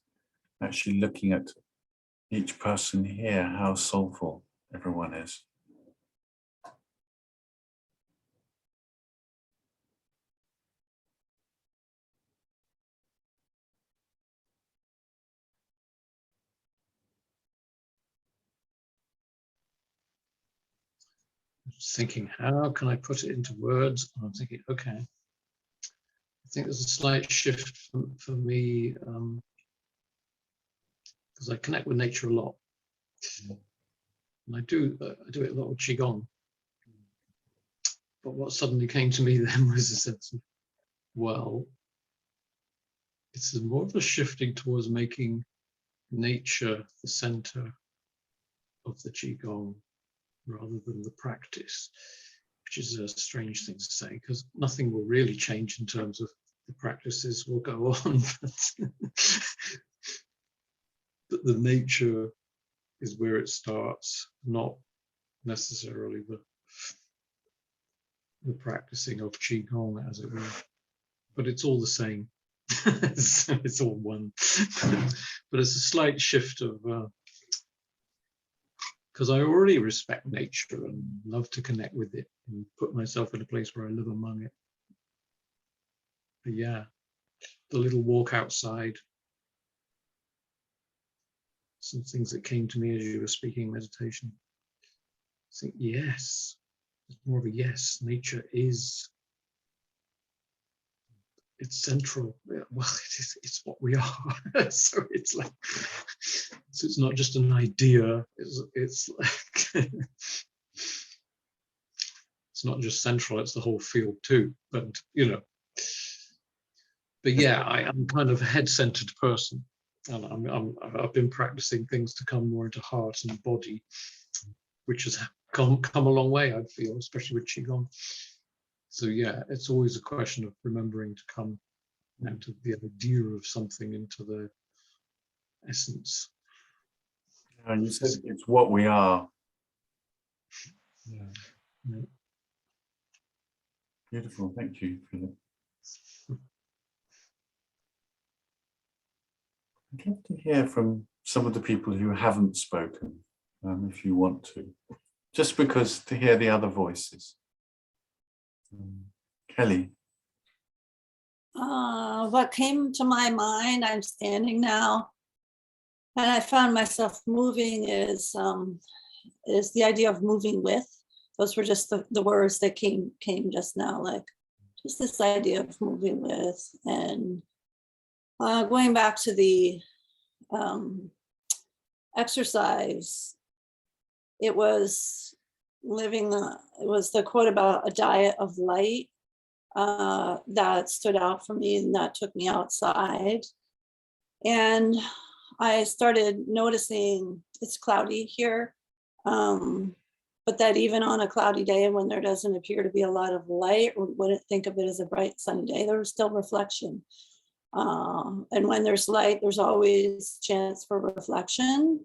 actually looking at each person here, how soulful everyone is.
Just thinking, how can I put it into words? And I'm thinking, okay, I think there's a slight shift for me, because I connect with nature a lot. And I do it a lot with Qigong. But what suddenly came to me then was a sense of, well, it's more of a shifting towards making nature the center of the Qigong rather than the practice, which is a strange thing to say because nothing will really change in terms of the practices will go on, but the nature is where it starts, not necessarily the practicing of Qigong, as it were. But it's all the same. It's all one. But it's a slight shift of, because I already respect nature and love to connect with it and put myself in a place where I live among it. But yeah, the little walk outside, some things that came to me as you were speaking meditation. I think, yes, it's more of a yes, nature is, it's central. Well, it's what we are. So it's like, so it's not just an idea, it's like, it's not just central, it's the whole field too. But, you know, but yeah, I'm kind of a head-centered person. And I've been practicing things to come more into heart and body, which has come a long way, I feel, especially with Qigong. So yeah, it's always a question of remembering to come out of the idea of something into the essence.
And you said it's what we are.
Yeah. Yeah.
Beautiful, thank you, Philip. I'd love to hear from some of the people who haven't spoken, if you want to, just because to hear the other voices. Kelly.
What came to my mind, I'm standing now, and I found myself moving is the idea of moving with. Those were just the words that came just now, like just this idea of moving with. And going back to the exercise, it was the quote about a diet of light that stood out for me, and that took me outside. And I started noticing it's cloudy here, but that even on a cloudy day when there doesn't appear to be a lot of light, or wouldn't think of it as a bright sunny day, there was still reflection. And when there's light, there's always chance for reflection.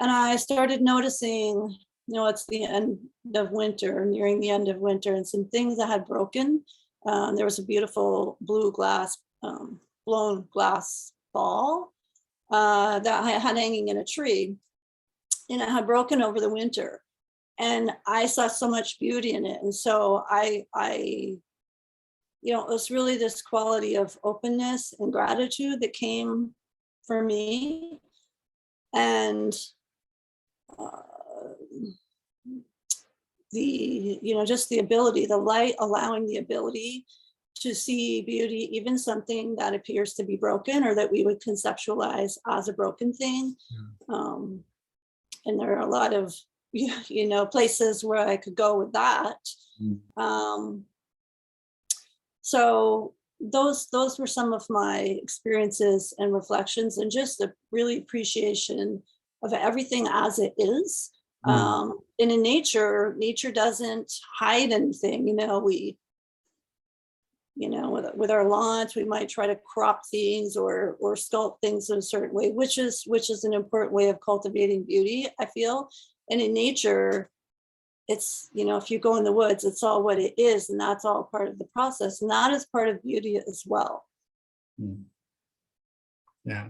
And I started noticing, it's the end of winter, nearing the end of winter, and some things that had broken. There was a beautiful blue glass, blown glass ball that I had hanging in a tree, and it had broken over the winter. And I saw so much beauty in it. And so it was really this quality of openness and gratitude that came for me. And just the ability, the light allowing the ability to see beauty, even something that appears to be broken or that we would conceptualize as a broken thing. And there are a lot of, places where I could go with that. So those were some of my experiences and reflections, and just a really appreciation of everything as it is. And in nature doesn't hide anything. With our lawns, we might try to crop things or sculpt things in a certain way, which is an important way of cultivating beauty, I feel. And in nature, it's, if you go in the woods, it's all what it is, and that's all part of the process, and that is part of beauty as well.
Yeah.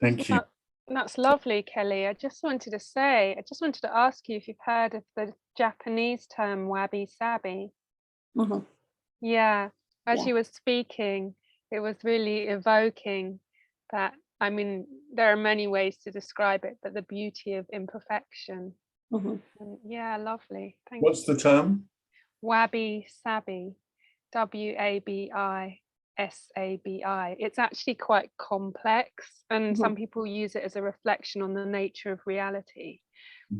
Thank you.
That's lovely, Kelly. I just wanted to ask you if you've heard of the Japanese term Wabi-Sabi.
Mhm.
Yeah, as
Yeah.
you were speaking, it was really evoking that. I mean, there are many ways to describe it, but the beauty of imperfection.
Mhm.
And yeah, lovely. Thank
What's
you.
the term?
Wabi-Sabi, Wabi-Sabi. It's actually quite complex, and some people use it as a reflection on the nature of reality.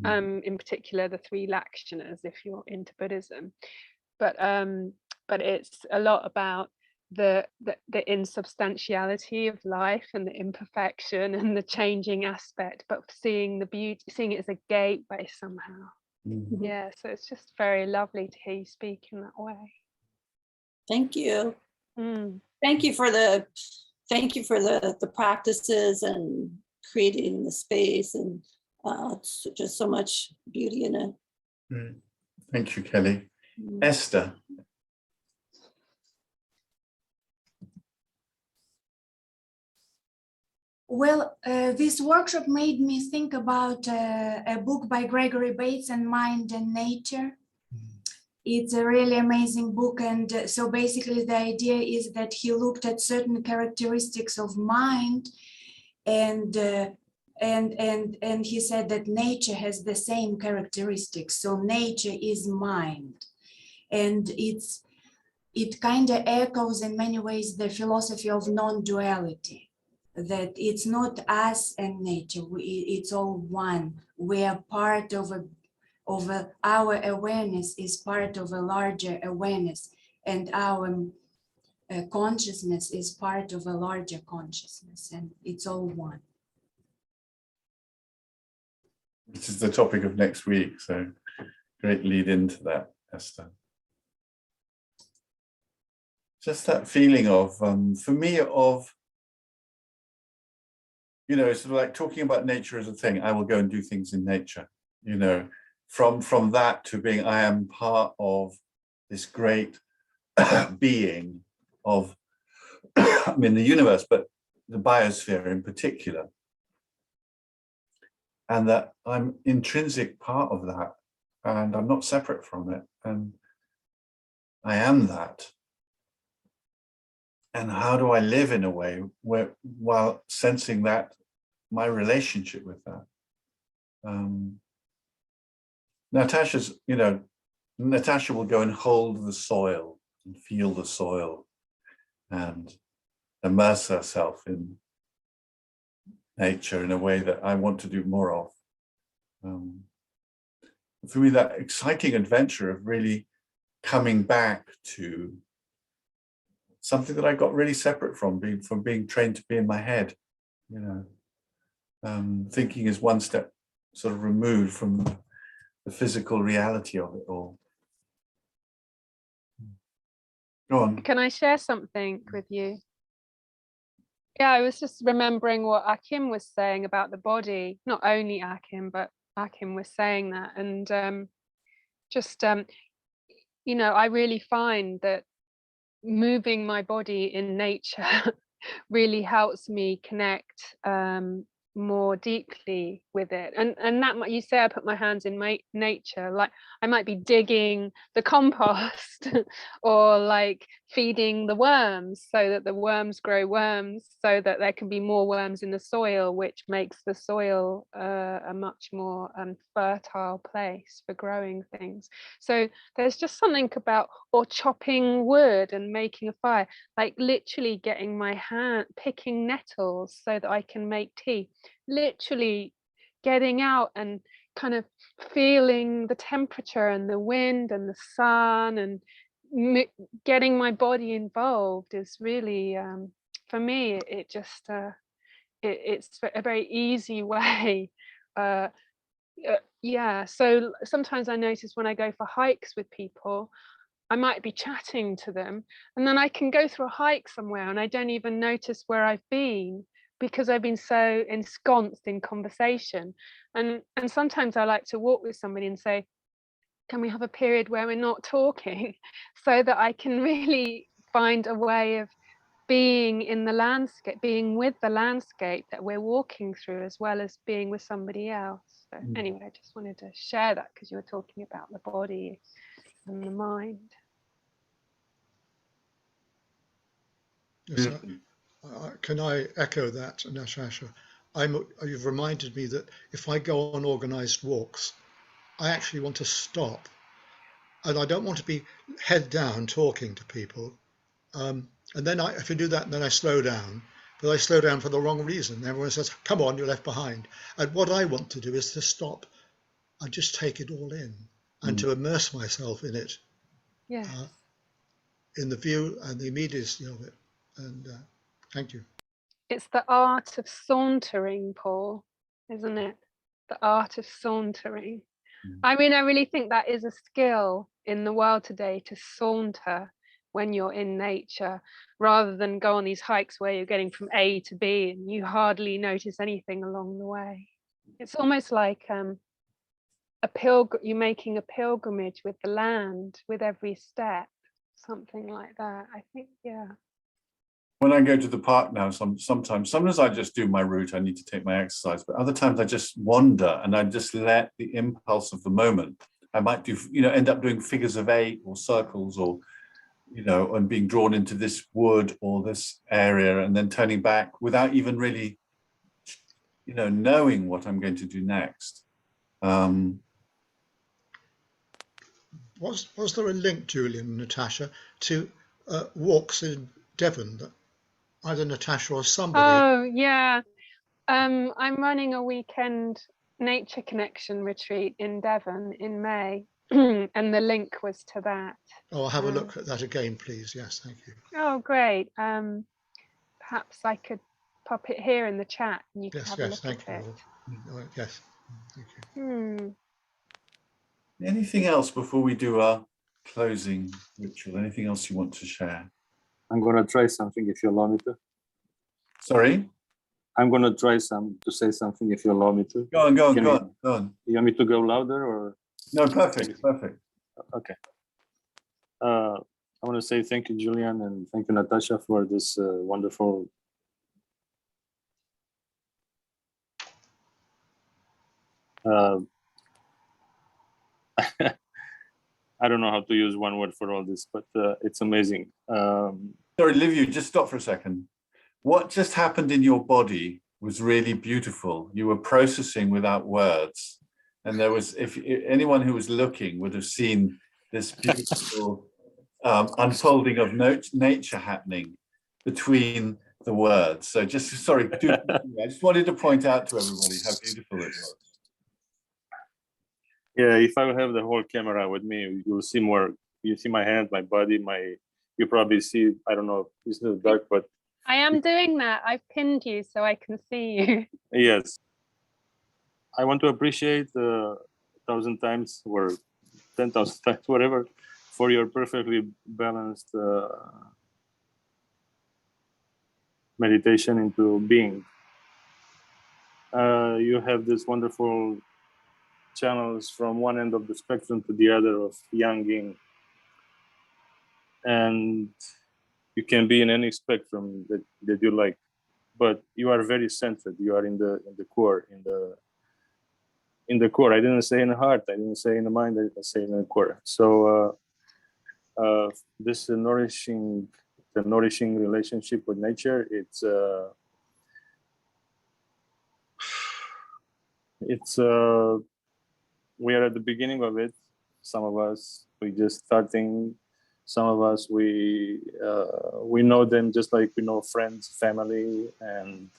In particular, the three lakshanas, if you're into Buddhism. But it's a lot about the insubstantiality of life and the imperfection and the changing aspect, but seeing the beauty, seeing it as a gateway somehow. Yeah, so it's just very lovely to hear you speak in that way.
Thank you. Thank you for the practices and creating the space, and just so much beauty in it.
Thank you, Kelly. Esther.
Well, this workshop made me think about a book by Gregory Bates and Mind and Nature. It's a really amazing book. And so basically the idea is that he looked at certain characteristics of mind, and he said that nature has the same characteristics. So nature is mind. And it kind of echoes in many ways the philosophy of non-duality, that it's not us and nature, it's all one. We are part of our awareness is part of a larger awareness, and our consciousness is part of a larger consciousness, and it's all one.
This is the topic of next week, so great lead into that, Esther. Just that feeling of, for me, of, you know, it's sort of like talking about nature as a thing. I will go and do things in nature, you know, from that to being, I am part of this great being of, I mean, the universe, but the biosphere in particular. And that I'm intrinsic part of that, and I'm not separate from it, and I am that. And how do I live in a way where, while sensing that, my relationship with that? Natasha's, you know, Natasha will go and hold the soil and feel the soil and immerse herself in nature in a way that I want to do more of. For me, that exciting adventure of really coming back to something that I got really separate from being trained to be in my head, you know, thinking is one step sort of removed from the physical reality of it all. Go on.
Can I share something with you? Yeah, I was just remembering what Akim was saying about the body. Not only Akim, but Akim was saying that. And you know, I really find that moving my body in nature really helps me connect more deeply with it. And that, you say I put my hands in nature, like I might be digging the compost or like feeding the worms so that the worms grow worms, so that there can be more worms in the soil, which makes the soil a much more fertile place for growing things. So there's just something about, or chopping wood and making a fire, like literally getting my hand, picking nettles so that I can make tea, literally getting out and kind of feeling the temperature and the wind and the sun, and getting my body involved is really, for me, it just it's a very easy way. Yeah, so sometimes I notice when I go for hikes with people, I might be chatting to them, and then I can go through a hike somewhere and I don't even notice where I've been, because I've been so ensconced in conversation. And sometimes I like to walk with somebody and say, can we have a period where we're not talking, so that I can really find a way of being in the landscape, being with the landscape that we're walking through, as well as being with somebody else. So anyway, I just wanted to share that because you were talking about the body and the mind.
Yes, can I echo that, Natasha? You've reminded me that if I go on organised walks, I actually want to stop, and I don't want to be head down talking to people. And then if I do that, then I slow down, but I slow down for the wrong reason. Everyone says, "Come on, you're left behind." And what I want to do is to stop and just take it all in, and to immerse myself in it, in the view and the immediacy of it. And thank you.
It's the art of sauntering, Paul, isn't it? The art of sauntering. I mean, I really think that is a skill in the world today, to saunter when you're in nature, rather than go on these hikes where you're getting from A to B and you hardly notice anything along the way. It's almost like you're making a pilgrimage with the land with every step, something like that. I think,
When I go to the park now, sometimes I just do my route. I need to take my exercise, but other times I just wander and I just let the impulse of the moment. I might do, end up doing figures of 8 or circles, or, and being drawn into this wood or this area, and then turning back without even really, knowing what I'm going to do next.
Was there a link, Julian and Natasha, to walks in Devon that either Natasha or somebody?
Oh, yeah. I'm running a weekend nature connection retreat in Devon in May, and the link was to that.
Oh, I'll have a look at that again, please. Yes, thank you.
Oh, great. Perhaps I could pop it here in the chat and you can have a look at it.
Yes, thank you.
Anything else before we do our closing ritual? Anything else you want to share?
I'm going to try something if you allow me to.
Sorry?
I'm going to try to say something if you allow me to.
Go on.
You want me to go louder or?
No, perfect.
Okay. I want to say thank you, Julian, and thank you, Natasha, for this wonderful I don't know how to use one word for all this, but it's amazing.
Sorry, Livia, just stop for a second. What just happened in your body was really beautiful. You were processing without words. And there was, if anyone who was looking would have seen this beautiful unfolding of nature happening between the words. So just, sorry, I just wanted to point out to everybody how beautiful it was.
Yeah, if I have the whole camera with me, you'll see more. You see my hand, my body, you probably see, I don't know, it's not dark, but.
I am doing that. I've pinned you so I can see you.
Yes. I want to appreciate 1,000 times or 10,000 times, whatever, for your perfectly balanced meditation into being. You have this wonderful channels from one end of the spectrum to the other of yang yin, and you can be in any spectrum that you like, but you are very centered. You are in the core, in the core. I didn't say in the heart, I didn't say in the mind, I say in the core. So this the nourishing relationship with nature, we are at the beginning of it. Some of us, we just starting. Some of us, we know them just like we know friends, family, and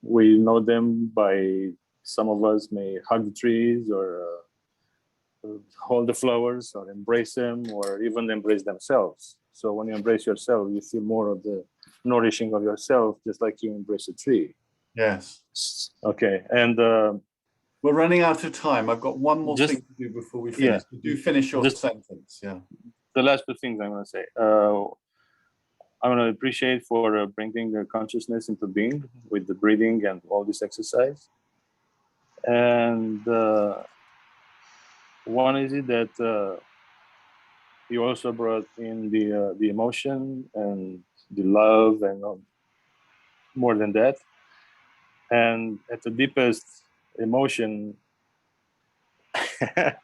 we know them by, some of us may hug the trees or hold the flowers or embrace them or even embrace themselves. So when you embrace yourself, you feel more of the nourishing of yourself, just like you embrace a tree.
Yes.
Okay, and
we're running out of time. I've got one more thing to do before we finish.
Yeah,
do finish your sentence. Yeah.
The last 2 things I'm going to say. I want to appreciate for bringing the consciousness into being with the breathing and all this exercise. And one is that you also brought in the emotion and the love and more than that. And at the deepest emotion, I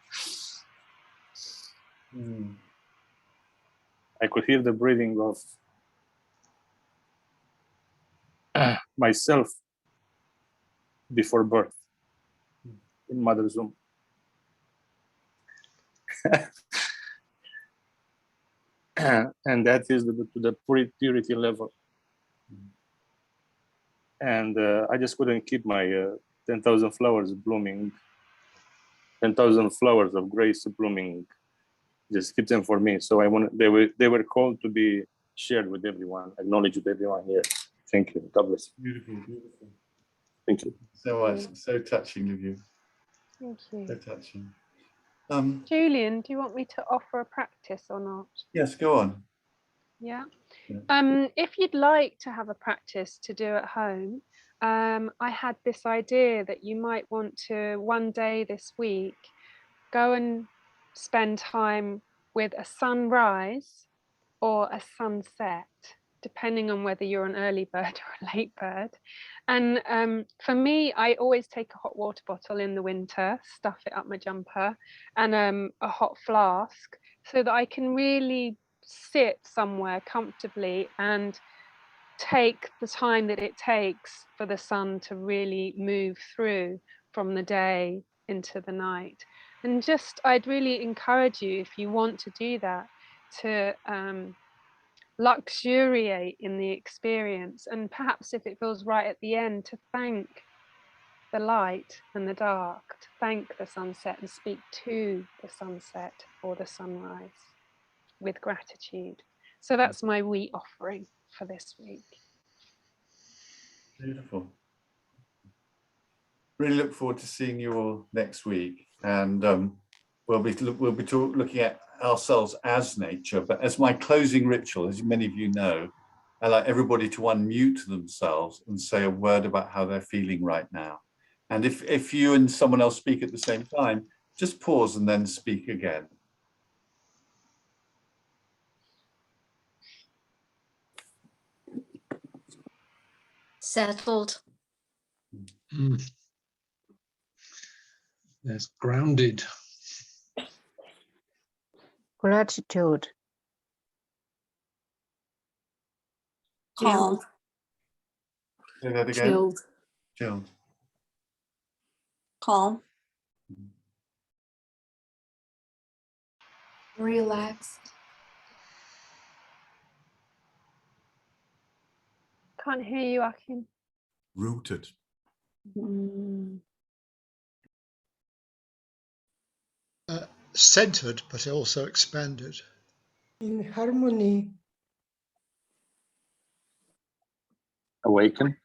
could hear the breathing of myself before birth in mother's womb. And that is to the purity level. And I just couldn't keep my 10,000 flowers blooming, 10,000 flowers of grace blooming, just keep them for me. So they were called to be shared with everyone, acknowledged with everyone here. Thank you. God bless.
Beautiful, beautiful.
Thank you.
So much, so touching of you.
Thank you.
So touching.
Julian, do you want me to offer a practice or not?
Yes, go on.
Yeah.
Yeah.
If you'd like to have a practice to do at home, I had this idea that you might want to one day this week go and spend time with a sunrise or a sunset, depending on whether you're an early bird or a late bird. And for me, I always take a hot water bottle in the winter, stuff it up my jumper, and a hot flask, so that I can really sit somewhere comfortably and take the time that it takes for the sun to really move through from the day into the night. And just, I'd really encourage you, if you want to do that, to luxuriate in the experience, and perhaps if it feels right at the end, to thank the light and the dark, to thank the sunset and speak to the sunset or the sunrise with gratitude. So that's my wheat offering for this week.
Beautiful. Really look forward to seeing you all next week, and we'll be looking at ourselves as nature. But as my closing ritual, as many of you know, I like everybody to unmute themselves and say a word about how they're feeling right now. And if you and someone else speak at the same time, just pause and then speak again.
Settled.
There's grounded.
Gratitude.
Calm.
Say that again.
Chilled.
Chilled.
Calm.
Relaxed.
Can't hear you, Akin.
Rooted.
Centered, but also expanded.
In harmony.
Awaken.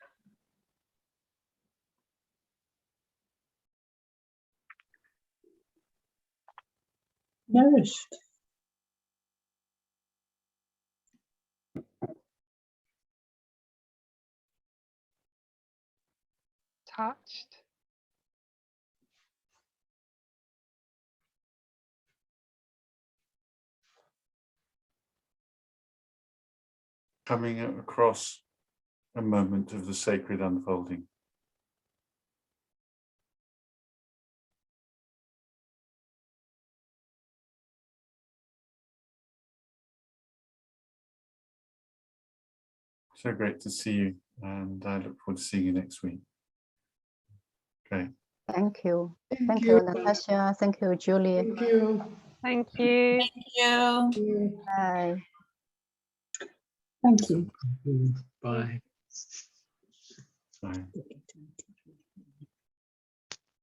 Nourished.
Touched.
Coming across a moment of the sacred unfolding. So great to see you, and I look forward to seeing you next week. Okay.
Thank you. Thank you, Natasha. Thank you, Julian.
Thank you.
Thank you.
Thank you.
Bye. Thank you.
Bye.
Bye.